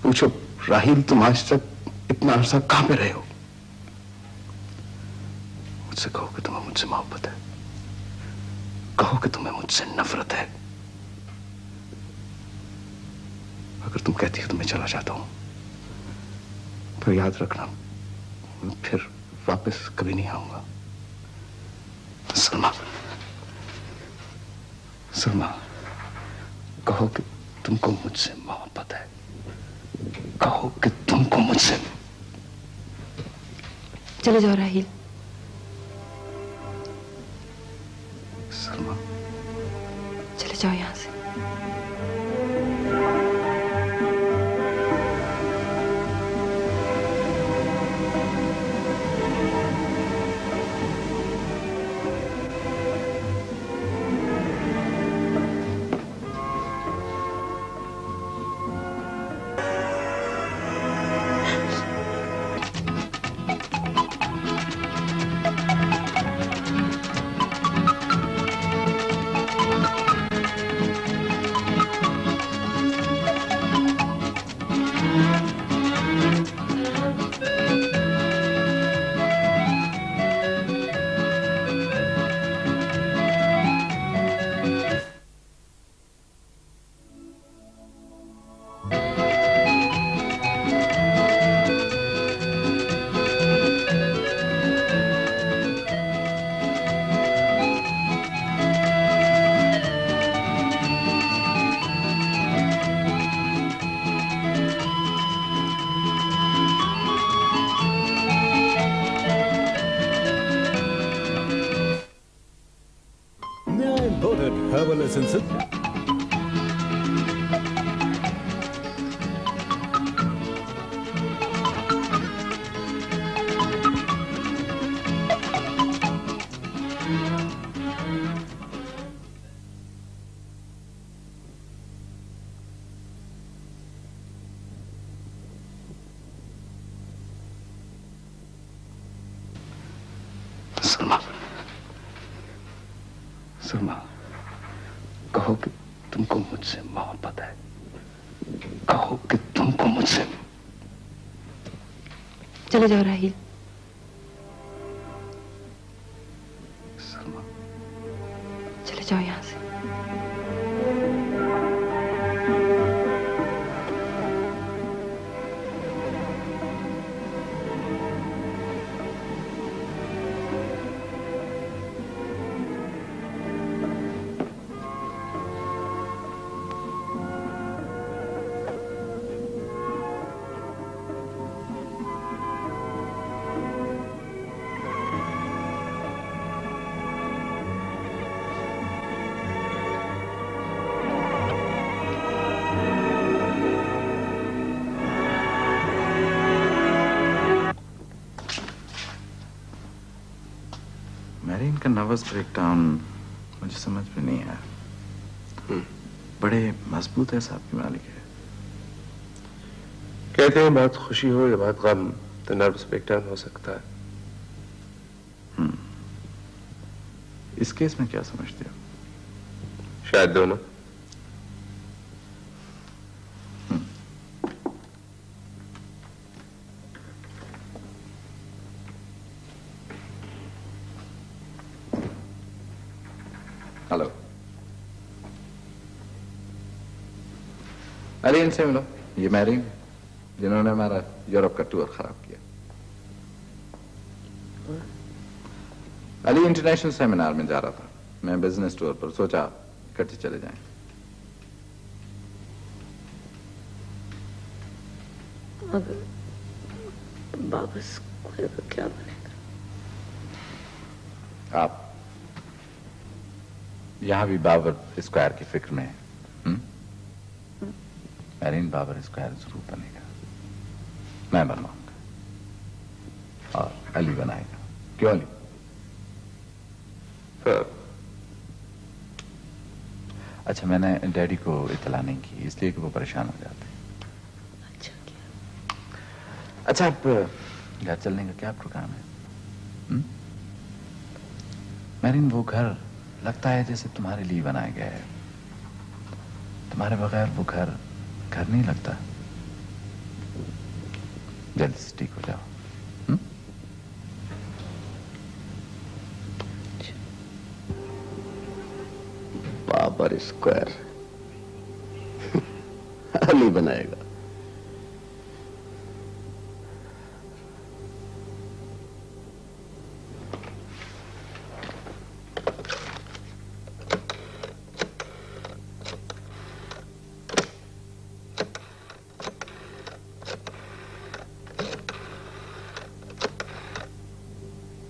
पूछो राहिल, तुम आज तक इतना अरसा कहां पे रहे हो? मुझसे कहो कि तुम्हें मुझसे मोहब्बत है, कहो कि तुम्हें मुझसे नफरत है। अगर तुम कहती हो तो मैं चला जाता हूं, तो याद रखना मैं फिर वापस कभी नहीं आऊंगा। सलमा, सलमा, कहो कि तुमको मुझसे मोहब्बत है, कहो कि तुमको मुझसे। चले जाओ राहिल। सलमा, चले जाओ यहां से। Herbal essences. सलमा, सलमा, कहो कि तुमको मुझसे मोहब्बत है, कहो कि तुमको मुझसे। चले जाओ राहिल। सलमा, चले जाओ यहां से। मैरीन का नर्वस ब्रेकडाउन मुझे समझ में नहीं आया। बड़े मजबूत है साहब की मालिक है। कहते हैं बहुत खुशी हो या बहुत गम तो नर्वस ब्रेकडाउन हो सकता है। इस केस में क्या समझते हो? शायद दोनों। हेलो, अली इनसे मिलो। ये मैरीन जिन्होंने हमारा यूरोप का टूर खराब किया। अली इंटरनेशनल सेमिनार में जा रहा था, मैं बिजनेस टूर पर, सोचा इकट्ठे चले जाएं। अगर वापस कोई का क्या बनेगा? आप यहां भी बाबर स्क्वायर की फिक्र में है। मैरीन, बाबर स्क्वायर जरूर बनेगा। मैं बनवाऊंगा और अली बनाएगा। क्यों अली? अच्छा, मैंने डैडी को इतला नहीं की इसलिए कि वो परेशान हो जाते हैं। अच्छा किया। अच्छा, अब घर चलने का क्या प्रोग्राम है? मैरीन, वो घर लगता है जैसे तुम्हारे लिए बनाया गया है। तुम्हारे बगैर वो घर घर नहीं लगता। जल्दी से ठीक हो जाओ। बाबर स्क्वायर अली बनाएगा।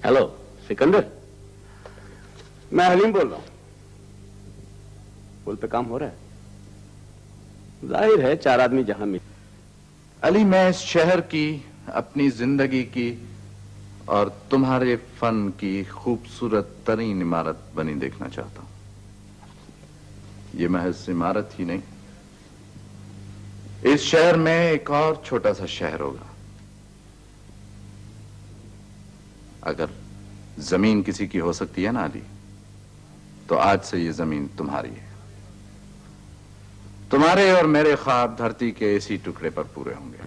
हेलो सिकंदर, मैं हलीम बोल रहा हूं। पुल पे काम हो रहा है? जाहिर है 4 आदमी जहां मिले। अली, मैं इस शहर की, अपनी जिंदगी की और तुम्हारे फन की खूबसूरत तरीन इमारत बनी देखना चाहता हूं। ये महज इमारत ही नहीं, इस शहर में एक और छोटा सा शहर होगा। अगर जमीन किसी की हो सकती है ना अली, तो आज से ये जमीन तुम्हारी है। तुम्हारे और मेरे ख्वाब धरती के इसी टुकड़े पर पूरे होंगे।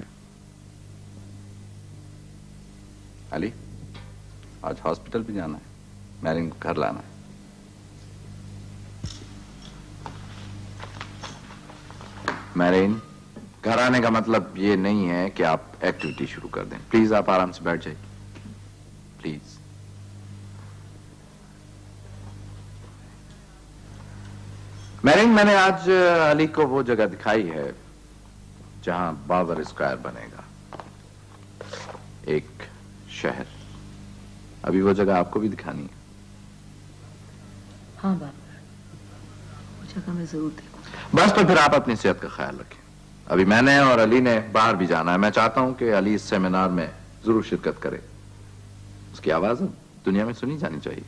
अली, आज हॉस्पिटल भी जाना है, मैरिन को घर लाना है। मैरिन, घर आने का मतलब ये नहीं है कि आप एक्टिविटी शुरू कर दें। प्लीज आप आराम से बैठ जाइए, प्लीज। मैरिन, मैंने आज अली को वो जगह दिखाई है जहां बाबर स्क्वायर बनेगा, एक शहर। अभी वो जगह आपको भी दिखानी है। हाँ बाबर, वो जगह मैं जरूर देखूंगा। बस तो फिर आप अपनी सेहत का ख्याल रखें। अभी मैंने और अली ने बाहर भी जाना है। मैं चाहता हूं कि अली इस सेमिनार में जरूर शिरकत करे। उसकी आवाज दुनिया में सुनी जानी चाहिए,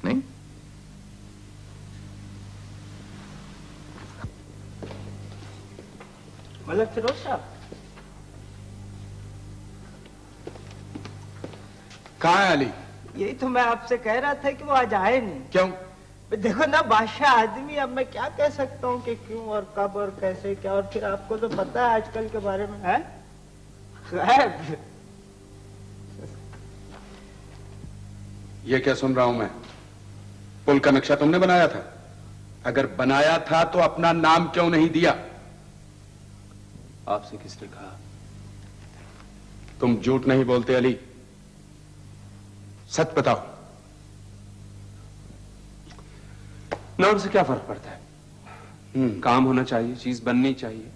नहीं? मलिक फिरोज साहब, कहाँ है अली? यही तो मैं आपसे कह रहा था कि वो आज आए नहीं। क्यों? देखो ना, बादशाह आदमी, अब मैं क्या कह सकता हूँ कि क्यों और कब और कैसे क्या। और फिर आपको तो पता है आजकल के बारे में है। ये क्या सुन रहा हूं मैं? पुल का नक्शा तुमने बनाया था? अगर बनाया था तो अपना नाम क्यों नहीं दिया? आपसे किसने कहा? तुम झूठ नहीं बोलते अली, सच बताओ। नाम से क्या फर्क पड़ता है? काम होना चाहिए, चीज बननी चाहिए।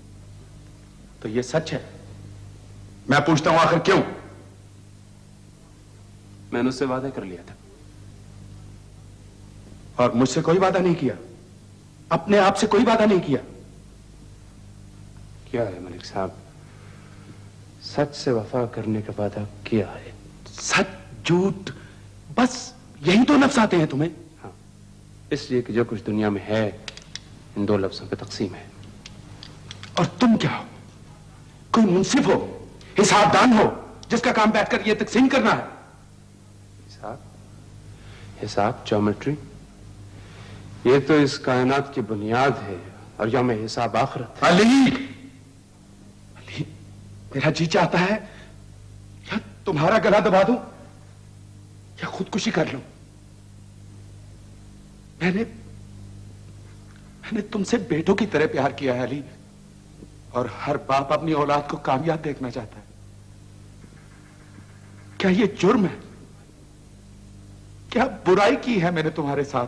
तो ये सच है? मैं पूछता हूं आखिर क्यों? मैंने उससे वादा कर लिया था। और मुझसे कोई वादा नहीं किया? अपने आप से कोई वादा नहीं किया? क्या है मलिक साहब, सच से वफा करने का वादा किया है। सच झूठ बस यही दो लफ्ज आते हैं तुम्हें? हाँ, इसलिए कि जो कुछ दुनिया में है इन 2 लफ्जों पे तकसीम है। और तुम क्या हो? कोई मुंसिफ हो, हिसाबदान हो, जिसका काम बैठकर यह तकसीम करना है? हिसाब, ज्योमेट्री, ये तो इस कायनात की बुनियाद है और यौम हिसाब आखिरत है। अली, मेरा जी चाहता है या तुम्हारा गला दबा दूं या खुदकुशी कर लूं। मैंने तुमसे बेटों की तरह प्यार किया है अली, और हर बाप अपनी औलाद को कामयाब देखना चाहता है। क्या ये जुर्म है? क्या बुराई की है मैंने तुम्हारे साथ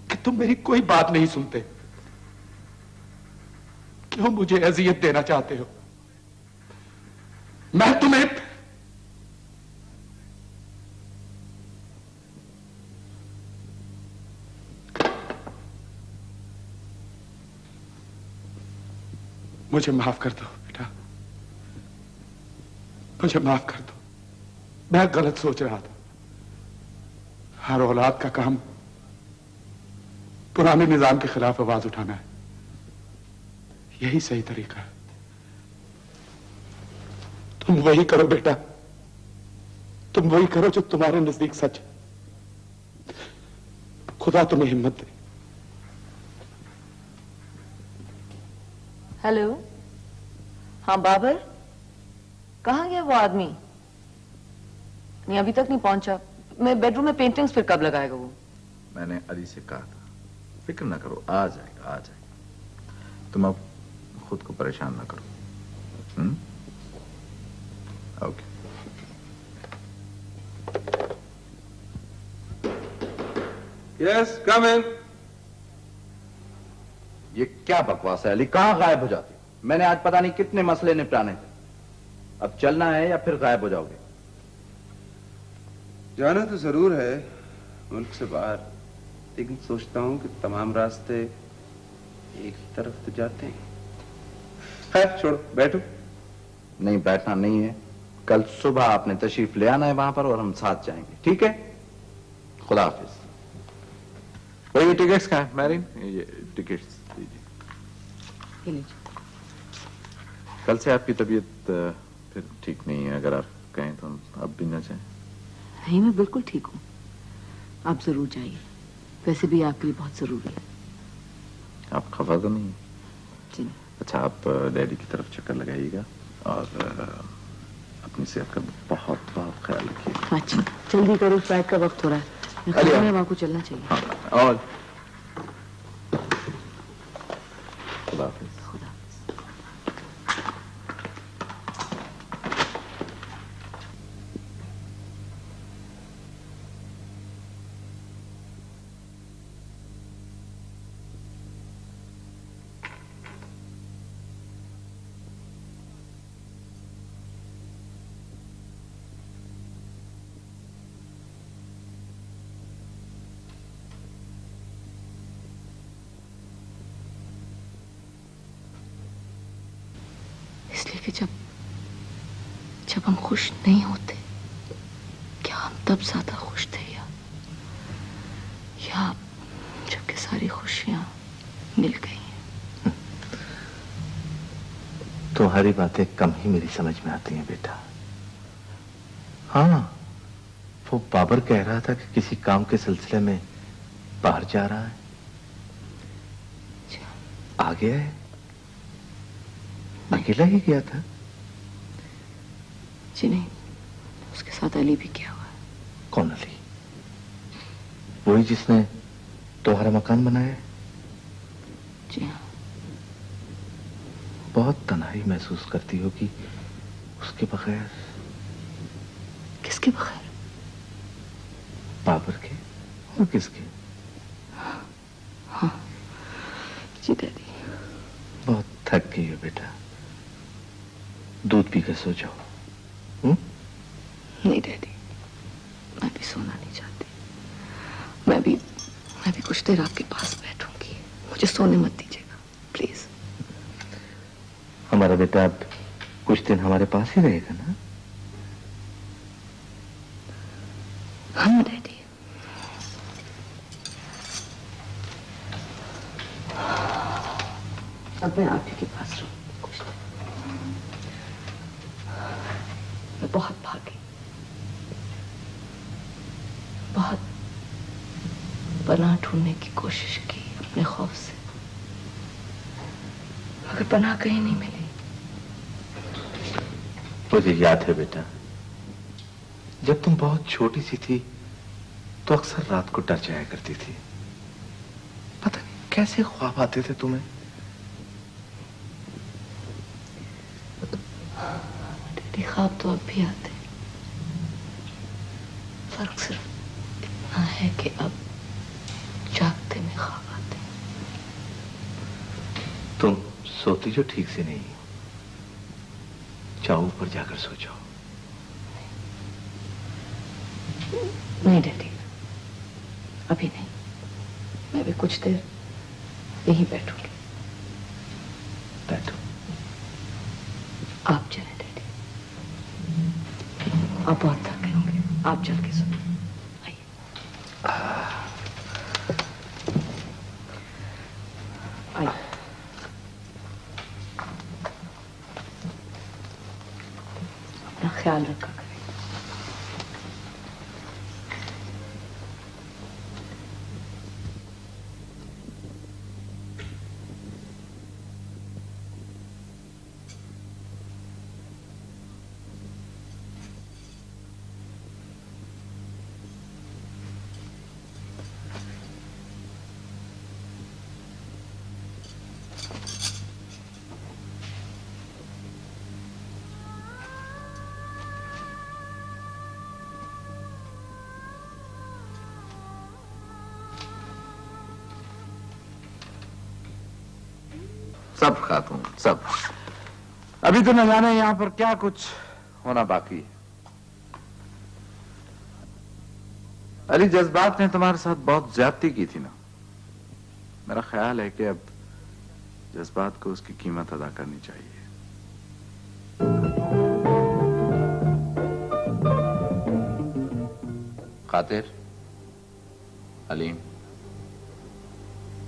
कि तुम मेरी कोई बात नहीं सुनते? क्यों मुझे अजियत देना चाहते हो? मैं तुम्हें मुझे माफ कर दो बेटा, मुझे माफ कर दो। मैं गलत सोच रहा था। हर औलाद का काम पुराने निजाम के खिलाफ आवाज उठाना है, यही सही तरीका है। तुम वही करो बेटा, तुम वही करो जो तुम्हारे नजदीक सच है। खुदा तुम्हें हिम्मत दे। हेलो, हाँ बाबर, कहाँ गया वो आदमी? नहीं, अभी तक नहीं पहुंचा। मैं बेडरूम में पेंटिंग्स फिर कब लगाएगा वो? मैंने अली से कहा था, फिक्र ना करो, आ जाएगा आ जाएगा। तुम अब खुद को परेशान ना करो। ओके। यस, कम इन। ये क्या बकवास है अली, कहां गायब हो जाते हो? मैंने आज पता नहीं कितने मसले निपटाने थे। अब चलना है या फिर गायब हो जाओगे? जाना तो जरूर है मुल्क से बाहर, लेकिन सोचता हूं कि तमाम रास्ते एक तरफ तो जाते हैं। खैर छोड़ो, बैठो। नहीं, बैठना नहीं है। कल सुबह आपने तशरीफ ले आना है वहां पर और हम साथ जाएंगे, ठीक है? खुदा हाफिज। ये टिकट्स कहाँ है मैरिन? ये टिकट्स दीजिए। कल से आपकी तबीयत फिर ठीक नहीं है, अगर आप कहें तो अब भी ना चाहें। नहीं, मैं बिल्कुल ठीक हूँ। आप जरूर जाइए, वैसे भी आपके लिए बहुत जरूरी है। आप खफा तो नहीं? जी नहीं। अच्छा, आप डैडी की तरफ चक्कर लगाइएगा और अपनी सेहत का बहुत बहुत ख्याल रखिए। अच्छा, जल्दी करो, फ्लाइट का वक्त हो रहा है। मैं वहां को चलना चाहिए। हाँ, और खुदा हाफिज। इसलिए कि जब हम खुश नहीं होते, क्या हम तब ज्यादा खुश थे या जबकि सारी खुशियां मिल गई हैं? तुम्हारी बातें कम ही मेरी समझ में आती हैं बेटा। हाँ, वो बाबर कह रहा था कि किसी काम के सिलसिले में बाहर जा रहा है। आ गया है? अकेला ही गया था? जी नहीं, उसके साथ अली भी गया हुआ है। कौन अली? वही जिसने तुम्हारा मकान बनाया है? जी हाँ। बहुत तन्हाई महसूस करती होगी उसके बगैर। किसके बगैर? बाबर के और किसके? हाँ जी डैडी। बहुत थक गई हो बेटा, दूध पी कर सो जाओ। नहीं डैडी, मैं भी सोना नहीं चाहती। मैं भी कुछ देर आपके पास बैठूंगी। मुझे सोने मत दीजिएगा प्लीज। हमारा बेटा अब कुछ दिन हमारे पास ही रहेगा ना? हाँ डैडी। अब मैं आप ही के पास रहूंगी कुछ दिन। मैं बहुत भागी, बहुत पनाह ढूंढने की कोशिश की अपने खौफ से, मगर पनाह कहीं नहीं मिली। मुझे याद है बेटा, जब तुम बहुत छोटी सी थी तो अक्सर रात को डर जाया करती थी। पता नहीं कैसे ख्वाब आते थे तुम्हें। डैडी, ख्वाब तो अब भी आते हैं। फर्क सिर्फ इतना है कि अब जागते में ख्वाब आते हैं। तुम सोती जो ठीक से नहीं, जाओ ऊपर जाकर सो जाओ। नहीं डैडी, अभी नहीं। मैं भी कुछ देर यहीं बैठूंगी। बैठो। आप चल के सुनो। आइए। अपना ख्याल रखा करें। सब खातून सब। अभी तो न जाने यहां पर क्या कुछ होना बाकी है। अली, जज्बात ने तुम्हारे साथ बहुत ज्यादती की थी ना। मेरा ख्याल है कि अब जज्बात को उसकी कीमत अदा करनी चाहिए। खातिर, अलीम,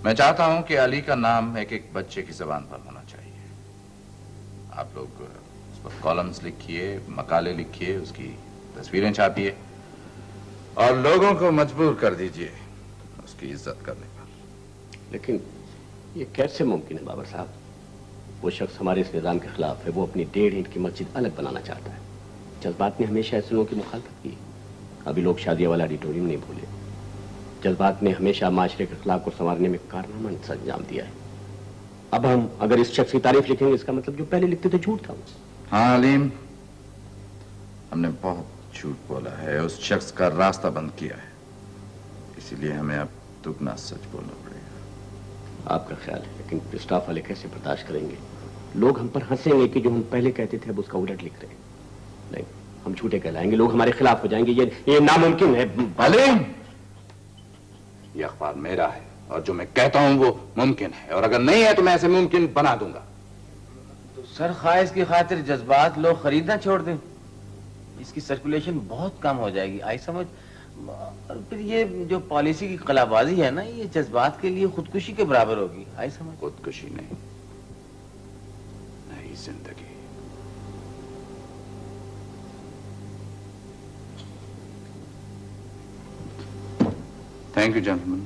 मैं चाहता हूं कि अली का नाम एक एक बच्चे की जबान पर होना चाहिए। आप लोग उस पर कॉलम्स लिखिए, मकाले लिखिए, उसकी तस्वीरें छापिए और लोगों को मजबूर कर दीजिए उसकी इज्जत करने पर। लेकिन ये कैसे मुमकिन है बाबर साहब? वो शख्स हमारे इस निजाम के खिलाफ है। वो अपनी 1.5 ईंट की मस्जिद अलग बनाना चाहता है। जज्बात ने हमेशा ऐसे लोगों की मुखालफत की। अभी लोग शादिया वाला ऑडिटोरियम नहीं भूले। जज्बात ने हमेशा माशरे के खिलाफ को संवारने में कारनामा अंजाम दिया है। अब हम अगर इस शख्स की तारीफ लिखेंगे, इसका मतलब जो पहले लिखते थे झूठ था। हाँ अलीम, हमने बहुत झूठ बोला है, उस शख्स का रास्ता बंद किया है। इसीलिए हमें अब दुगना सच बोलना पड़ेगा। आपका ख्याल है, लेकिन स्टाफ वाले कैसे बर्दाश्त करेंगे? लोग हम पर हंसेंगे कि जो हम पहले कहते थे अब उसका उलट लिख रहे हैं। नहीं, हम झूठे कहलाएंगे, लोग हमारे खिलाफ हो जाएंगे। ये नामुमकिन है। अलीम, ये अखबार मेरा है और जो मैं कहता हूं वो मुमकिन है, और अगर नहीं है तो मैं ऐसे मुमकिन बना दूंगा। तो सर, ख्वाहिश की खातिर जज्बात लोग खरीदना छोड़ दें, इसकी सर्कुलेशन बहुत कम हो जाएगी। आई समझ। और फिर ये जो पॉलिसी की कलाबाजी है ना, ये जज्बात के लिए खुदकुशी के बराबर होगी। आई समझ। खुदकुशी नहीं, नई जिंदगी। Thank you gentleman.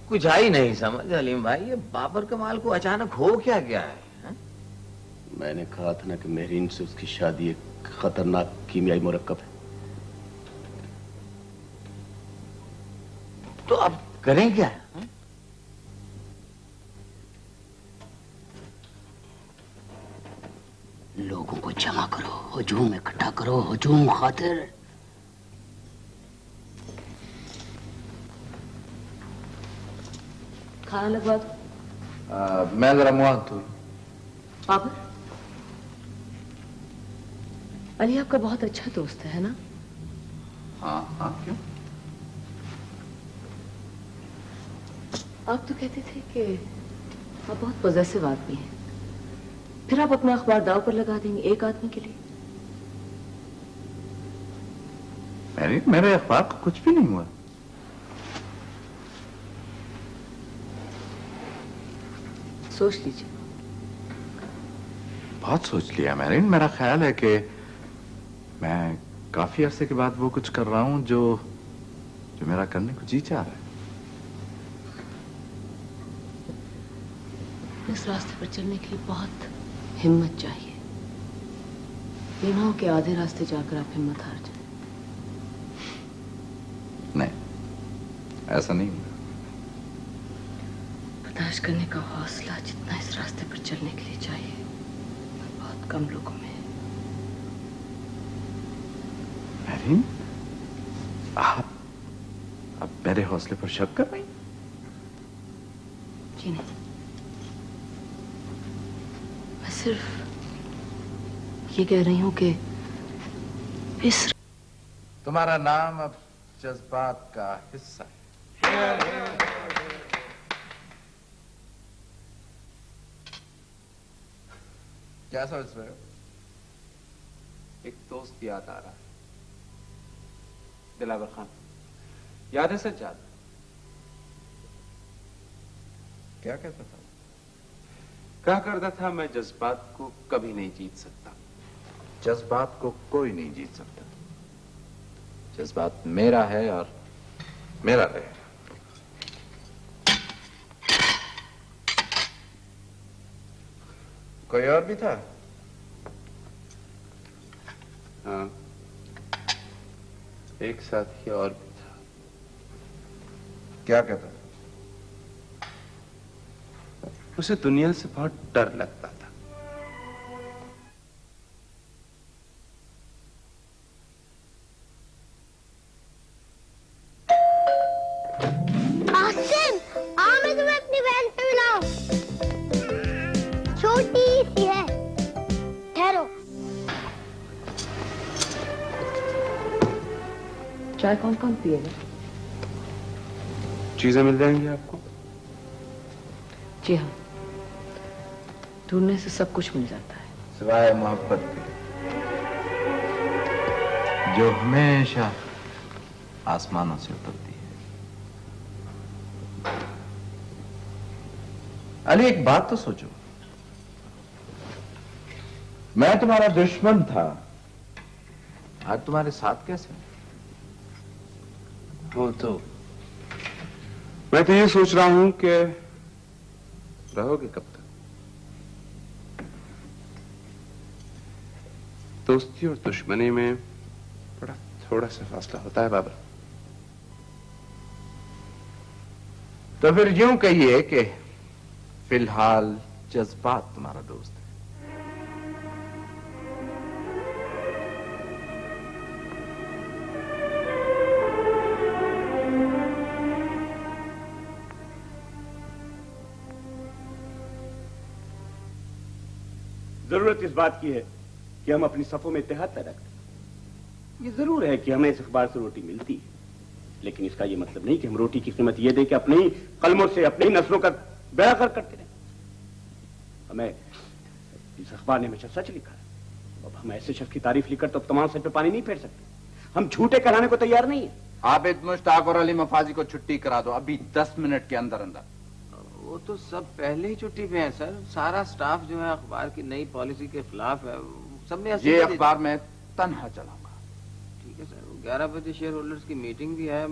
कुछ आई नहीं समझ अलीम भाई, ये बाबर कमाल को अचानक हो क्या गया है? मैंने कहा था ना कि मेहरीन से उसकी शादी एक खतरनाक कीमियाई मुरक्कब है। तो अब करें क्या? लोगों को जमा करो, हुजूम इकट्ठा करो, हुजूम खातिर। खाना लगवा दो। मैं जरा मुंह हाथ धोऊं। बाबर, अली आपका बहुत अच्छा दोस्त है ना? हाँ हाँ, क्यों? आप तो कहते थे कि आप बहुत पॉजेसिव आदमी हैं, फिर आप अपना अखबार दाव पर लगा देंगे एक आदमी के लिए। मेरे अखबार को कुछ भी नहीं हुआ। सोच लीजिए। बहुत सोच लिया मैरिन। मेरा ख्याल है कि मैं काफी अरसे के बाद वो कुछ कर रहा हूं जो मेरा करने को जी चाह रहा है। इस रास्ते पर चलने के लिए बहुत हिम्मत चाहिए। ये ना हो कि आधे रास्ते जाकर आप हिम्मत हार जाए। नहीं, ऐसा नहीं होगा। बर्दाश्त करने का हौसला जितना इस रास्ते पर चलने के लिए चाहिए, बहुत कम लोगों में है। मैरिन, आप मेरे हौसले पर शक कर रही? जी नहीं, मैं सिर्फ ये कह रही हूं कि इस तुम्हारा नाम अब जज्बात का हिस्सा है। क्या सोच रहे हो? एक दोस्त याद आ रहा है, दिलावर खान। याद है सज्जाद? क्या कहता था? कहा करता था मैं जज्बात को कभी नहीं जीत सकता। जज्बात को कोई नहीं जीत सकता। जज्बात मेरा है और मेरा रहेगा। कोई और भी था? हाँ, एक साथी और भी था। क्या कहता था? उसे दुनिया से बहुत डर लगता था। आसिम, आ मैं तुम्हें अपनी वैन पे मिलाऊं। छोटी सी है, ठहरो। चाय कौन कौन पिएगा? चीजें मिल जाएंगी आपको? जी हाँ, ढूंढने से सब कुछ मिल जाता है, सिवाय मोहब्बत के, जो हमेशा आसमानों से उतरती है। अली, एक बात तो सोचो, मैं तुम्हारा दुश्मन था, आज तुम्हारे साथ कैसे? वो तो मैं तो ये सोच रहा हूं कि रहोगे कब तक? दोस्ती और दुश्मनी में बड़ा थोड़ा सा फासला होता है बाबर। तो फिर यूं कहिए कि फिलहाल जज्बात तुम्हारा दोस्त है। जरूरत इस बात की है कि हम अपनी सफों में इत्तेहाद पैदा करें। ये जरूर है कि हमें इस अखबार से रोटी मिलती है, लेकिन इसका ये मतलब नहीं कि हम रोटी की कीमत ये दें कि अपने ही कलमों से अपनी ही नस्लों का बेड़ा कर करते रहें। हमें इस अखबार ने हमेशा सच लिखा है। अब हम ऐसे शख्स की तारीफ लिखकर तो तमाम सर पे पानी नहीं फेर सकते। हम झूठे कराने को तैयार नहीं है। आबिद मुश्ताक और अली मफाजी को छुट्टी करा दो अभी 10 मिनट के अंदर अंदर। वो तो सब पहले ही छुट्टी पे है सर। सारा स्टाफ जो है अखबार की नई पॉलिसी के खिलाफ है। सब ने ये अखबार मैं तन्हा चलाऊंगा। ठीक है सर, 11 बजे शेयर होल्डर्स की मीटिंग भी है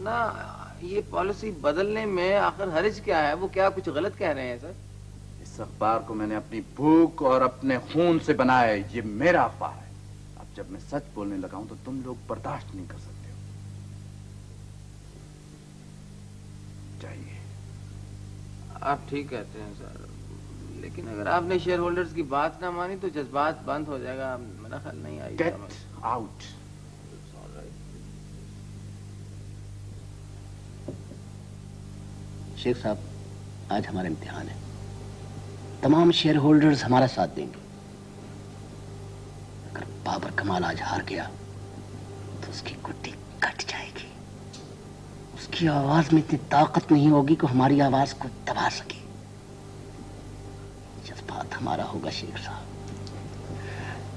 ना। ये पॉलिसी बदलने में आखिर हर्ज क्या है? वो क्या कुछ गलत कह रहे हैं सर? इस अखबार को मैंने अपनी भूख और अपने खून से बनाया है। ये मेरा अखबार है। अब जब मैं सच बोलने लगा हूं तो तुम लोग बर्दाश्त नहीं कर सकते हो। चाहिए। आप ठीक कहते हैं सर, लेकिन अगर आपने शेयर होल्डर्स की बात ना मानी तो जज्बात बंद हो जाएगा। मेरा ख्याल नहीं आई। Get out. शेख साहब, आज हमारा इम्तिहान है। तमाम शेयर होल्डर्स हमारा साथ देंगे। अगर बाबर कमाल आज हार गया तो उसकी गुड्डी कट जाएगी। उसकी आवाज में इतनी ताकत नहीं होगी कि हमारी आवाज को दबा सके। जज्बात हमारा होगा शेख साहब,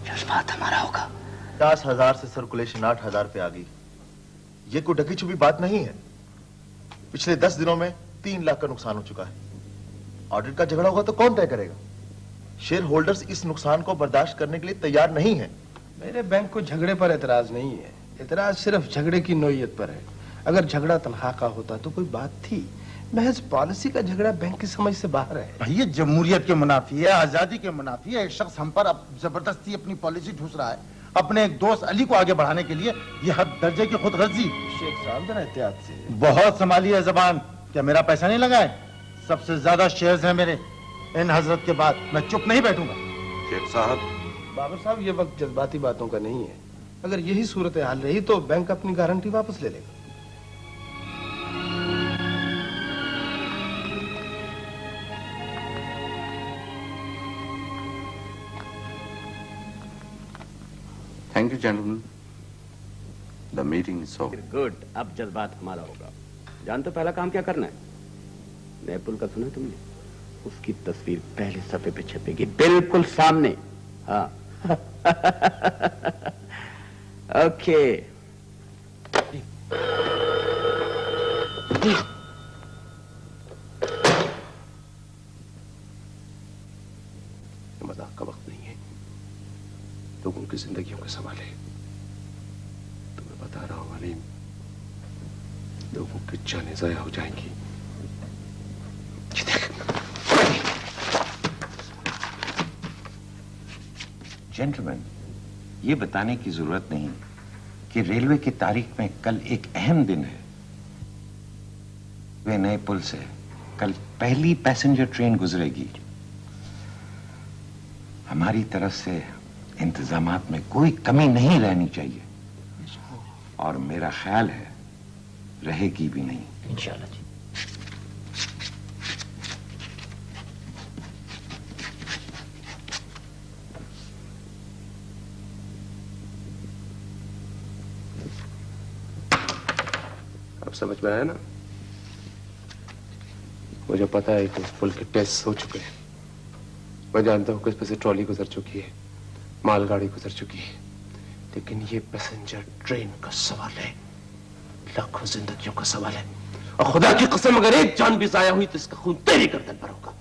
जज्बात हमारा होगा। 50,000 से सर्कुलेशन 8,000 पे आ गई। ये कोई ढकी छुपी बात नहीं है। पिछले 10 दिनों में 3 लाख का नुकसान हो चुका है। ऑडिट का झगड़ा होगा तो कौन तय करेगा? शेयर होल्डर्स इस नुकसान को बर्दाश्त करने के लिए तैयार नहीं है। मेरे बैंक को झगड़े पर एतराज नहीं है। एतराज सिर्फ झगड़े की नोयत पर है। अगर झगड़ा तनख्वाह का होता तो कोई बात थी। महज पॉलिसी का झगड़ा बैंक की समझ से बाहर है। ये जमहूरियत के मुनाफी है, आजादी के मुनाफी है। एक शख्स हम पर अब जबरदस्ती अपनी पॉलिसी ठूस रहा है अपने एक दोस्त अली को आगे बढ़ाने के लिए। ये हद दर्जे की खुदगर्जी। शेख साहब जरा एहतियात से। बहुत संभालिए जबान। क्या मेरा पैसा नहीं लगा है? सबसे ज्यादा शेयर्स हैं मेरे इन हजरत के बाद। मैं चुप नहीं बैठूंगा। शेख साहब, बाबर साहब, ये वक्त जज्बाती बातों का नहीं है। अगर यही सूरत हाल रही तो बैंक अपनी गारंटी वापस ले लेगा। Thank you gentleman. The meeting is over. Good, अब जज्बात हमारा होगा। जानते हो पहला काम क्या करना है? नए पुल का सुना तुमने? उसकी तस्वीर पहले सफे पे छपेगी, बिल्कुल सामने। हाँ। ओके। मजाक का वक्त नहीं है, लोगों की जिंदगियों का सवाल है। तुम्हें बता रहा हूं अलीम, लोगों की जानें जाया हो जाएंगी। जेंटलमैन, ये बताने की जरूरत नहीं कि रेलवे की तारीख में कल एक अहम दिन है। वे नए पुल से कल पहली पैसेंजर ट्रेन गुजरेगी। हमारी तरफ से इंतजामात में कोई कमी नहीं रहनी चाहिए, और मेरा ख्याल है रहेगी भी नहीं। इंशाल्लाह जी। अब समझ में आया ना? मुझे पता है कि उस पुल के टेस्ट हो चुके हैं। मैं जानता हूं कि इस पर से ट्रॉली गुजर चुकी है, मालगाड़ी गुजर चुकी है, लेकिन ये पैसेंजर ट्रेन का सवाल है, लाखों जिंदगियों का सवाल है। और खुदा की कसम अगर एक जान भी जाया हुई तो इसका खून तेरी गर्दन पर होगा।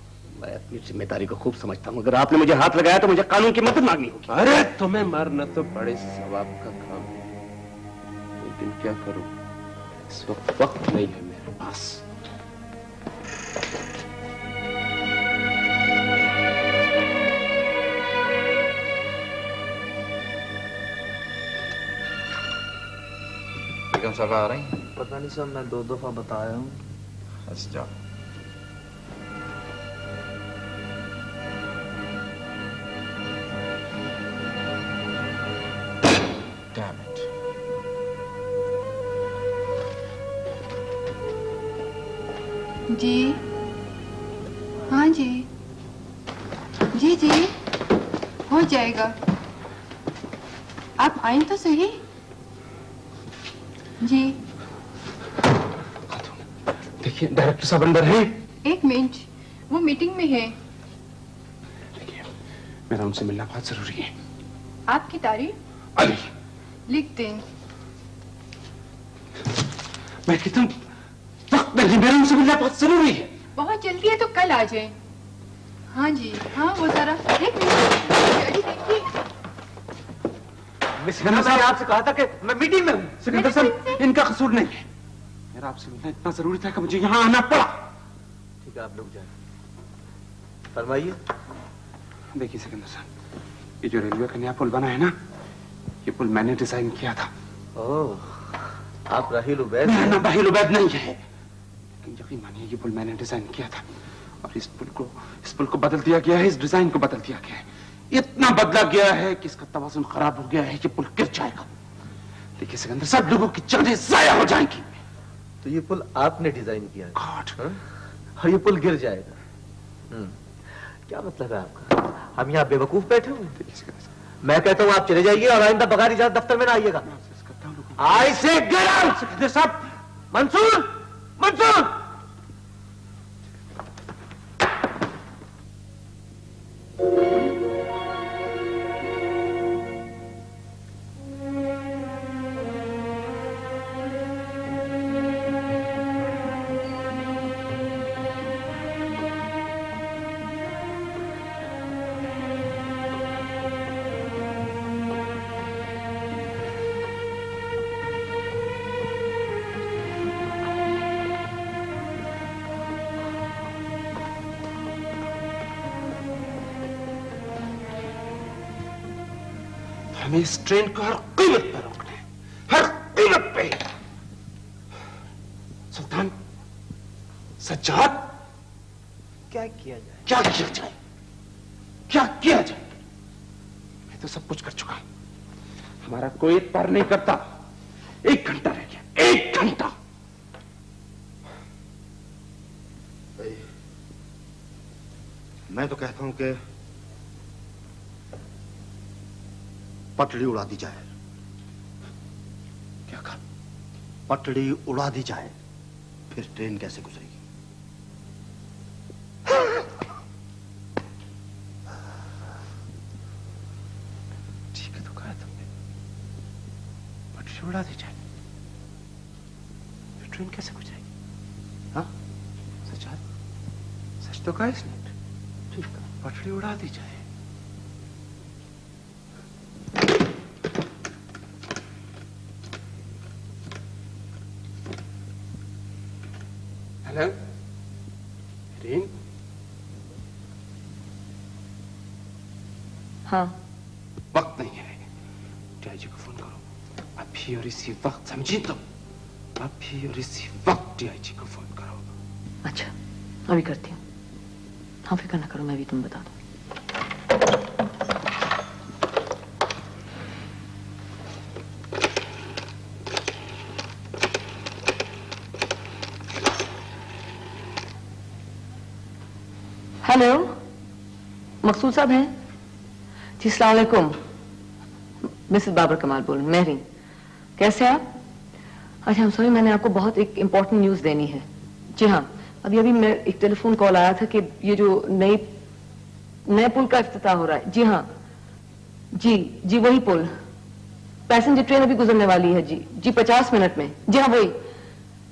मैं अपनी जिम्मेदारी को खूब समझता हूँ। अगर आपने मुझे हाथ लगाया तो मुझे कानून की मदद मांगनी होगी। अरे तुम्हें मारना तो बड़े सवाब का काम है, लेकिन क्या करूं, इस वक्त नहीं है मेरे पास। बेगम साहब आ रही हैं? पता नहीं सर, मैं 2 दफा बताया हूँ। अच्छा जाओ। Damn it. जी हाँ जी, जी जी हो जाएगा। आप आए तो सही। जी देखिए डायरेक्टर साहब अंदर हैं। एक मिनट, वो मीटिंग में है। मेरा उनसे मिलना बहुत जरूरी है। आपकी तारीफ अली, लिख दें। मैं कहता हूँ वक्त नहीं, मेरा उनसे मिलना बहुत जरूरी है। बहुत जल्दी है तो कल आ जाए। हाँ जी हाँ, वो जरा एक मिनट। अली देखिए, मैंने आपसे कहा था कि मैं मीटिंग में हूँ। सिकंदर साहब, इनका कसूर नहीं है। मेरा आपसे मिलना इतना जरूरी था कि मुझे यहाँ आना पड़ा। ठीक है, आप लोग जाए। फरमाइए। देखिए सिकंदर साहब, ये जो रेलवे का नया पुल बना है ना, ये पुल मैंने डिजाइन किया था। ओह, आप राहिल उबैद? मेरा नाम राहिल उबैद नहीं है, लेकिन यकीन मानिए ये पुल मैंने डिजाइन किया था। और इस पुल को बदल दिया गया है, इस डिजाइन को बदल दिया गया है। इतना बदला गया है कि इसका तवाज़ुन खराब हो गया है। ये पुल गिर जाएगा। देखिए सिकंदर साहब, लोगों की जानें जाया हो जाएंगी। तो ये पुल आपने डिजाइन किया है? और ये पुल गिर जाएगा। क्या मतलब है आपका? हम यहाँ बेवकूफ बैठे हुए? मैं कहता हूँ आप चले जाइए और आइंदा बगैर इजाजत दफ्तर में ना आइएगा। आई से गेट आउट। सिकंदर साहब, मंसूर, मंसूर। हमें इस ट्रेन को हर कीमत पर रोकना है, हर कीमत पे। सुल्तान, सज्जाद, क्या किया जाए? क्या किया जाए? क्या किया जाए? मैं तो सब कुछ कर चुका हूं। हमारा कोई पार नहीं करता। 1 घंटा रह गया, 1 घंटा। मैं तो कहता हूं कि पटड़ी उड़ा दी जाए। क्या कहा? पटड़ी उड़ा दी जाए, फिर ट्रेन कैसे गुजरेगी? ठीक है तो कहा तुमने, पटड़ी उड़ा दी जाए, फिर ट्रेन कैसे गुजरेगी? हाँ सच सच तो कहा इसने। ठीक है, पटड़ी उड़ा दी जाए। हेलो रीन। हाँ वक्त नहीं है, डीआईजी को फोन करो अभी और इसी वक्त, समझी तुम? अभी और इसी वक्त डीआईजी को फोन करो। अच्छा अभी करती हूँ। हाँ फिक्र ना करो, मैं भी तुम्हें बता दूँ। हेलो मकसूद साहब हैं जी? अस्सलाम वालेकुम, मिसेस बाबर कमाल बोल रही हूँ, महरीन। कैसे आप? अच्छा सॉरी, मैंने आपको बहुत एक इम्पोर्टेंट न्यूज़ देनी है। जी हाँ, अभी अभी मैं एक टेलीफोन कॉल आया था कि ये जो नए पुल का इफ्तिताह हो रहा है। जी हाँ जी वही पुल, पैसेंजर ट्रेन अभी गुजरने वाली है जी 50 मिनट में। जी हाँ वही।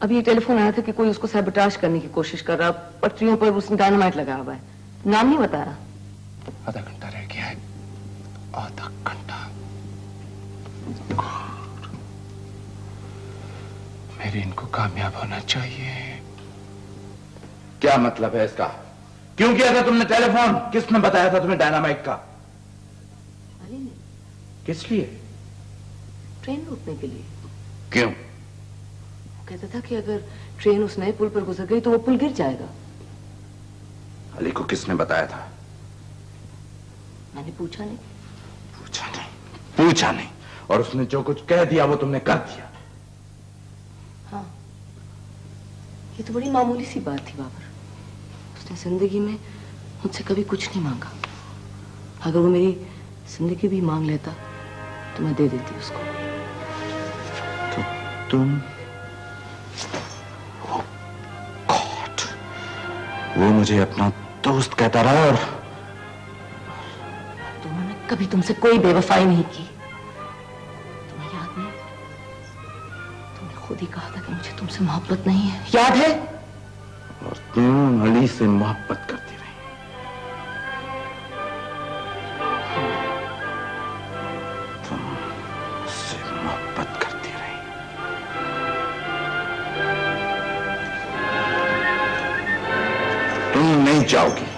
अभी ये टेलीफोन आया था कि कोई उसको सैबोटाज करने की कोशिश कर रहा, पटरियों पर उसने डायनामाइट लगाया हुआ है। नाम नहीं बताया। आधा घंटा रह गया है, आधा घंटा। मेरी इनको कामयाब होना चाहिए। क्या मतलब है इसका? क्यों किया था तुमने टेलीफोन? किसने बताया था तुम्हें डायनामाइट का? अली ने। किस लिए? ट्रेन रोकने के लिए। क्यों? वो कहता था कि अगर ट्रेन उस नए पुल पर गुजर गई तो वो पुल गिर जाएगा। अली को किसने बताया था? मैंने पूछा नहीं। पूछा नहीं और उसने जो कुछ कह दिया वो तुमने कर दिया। हाँ ये तो बड़ी मामूली सी बात थी बाबर। उसने जिंदगी में मुझसे कभी कुछ नहीं मांगा। अगर वो मेरी जिंदगी भी मांग लेता तो मैं दे देती उसको। तो तुम वो मुझे अपना दोस्त कहता रहा और तुमने कभी तुमसे कोई बेवफाई नहीं की। तुम्हें याद नहीं? तुमने खुद ही कहा था कि मुझे तुमसे मोहब्बत नहीं है, याद है? और तुम अली से मोहब्बत करती रही। तुम उससे मोहब्बत करती रही। तुम नहीं जाओगी।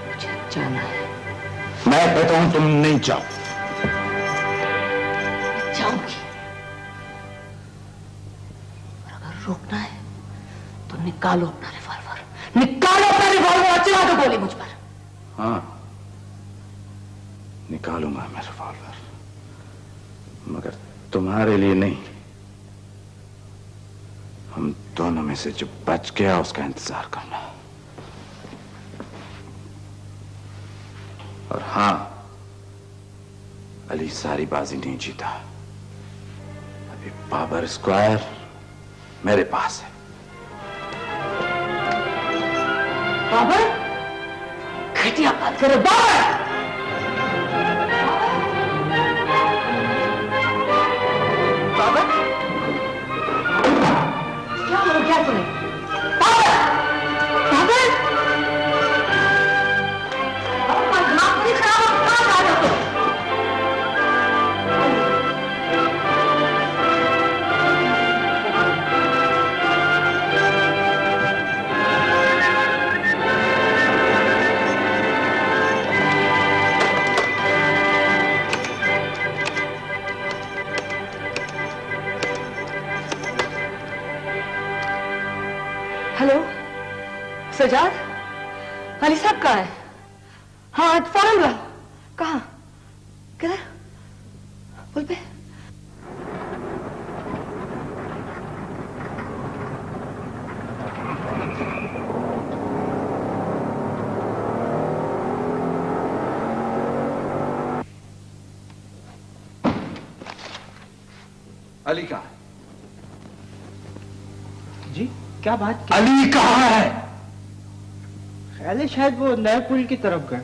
मुझे जाना है। मैं कहता हूं तुम नहीं जाओ। जाऊंगी और अगर रोकना है तो निकालो अपना रिवॉल्वर, निकालो अपना रिवॉल्वर और चला दो गोली मुझ पर। हाँ निकालूंगा मैं रिवॉल्वर, मगर तुम्हारे लिए नहीं। हम दोनों में से जो बच गया उसका इंतजार करना। और हाँ अली सारी बाजी नहीं जीता। अभी बाबर स्क्वायर मेरे पास है। बाबर घटिया बात करे बाबर। बाबर क्या हो गया तुम्हें? बाबर बाबर अपना दिमाग नहीं खराब हो, कहां जा रहे हो तुम? हेलो सजाद, अली साहब कहाँ है? हाँ फौरन ला। कहाँ? किधर? पुल पे? अली कहाँ है? जी क्या बात की? अली कहाँ है? ख्याल है शायद वो नए पुल की तरफ गए।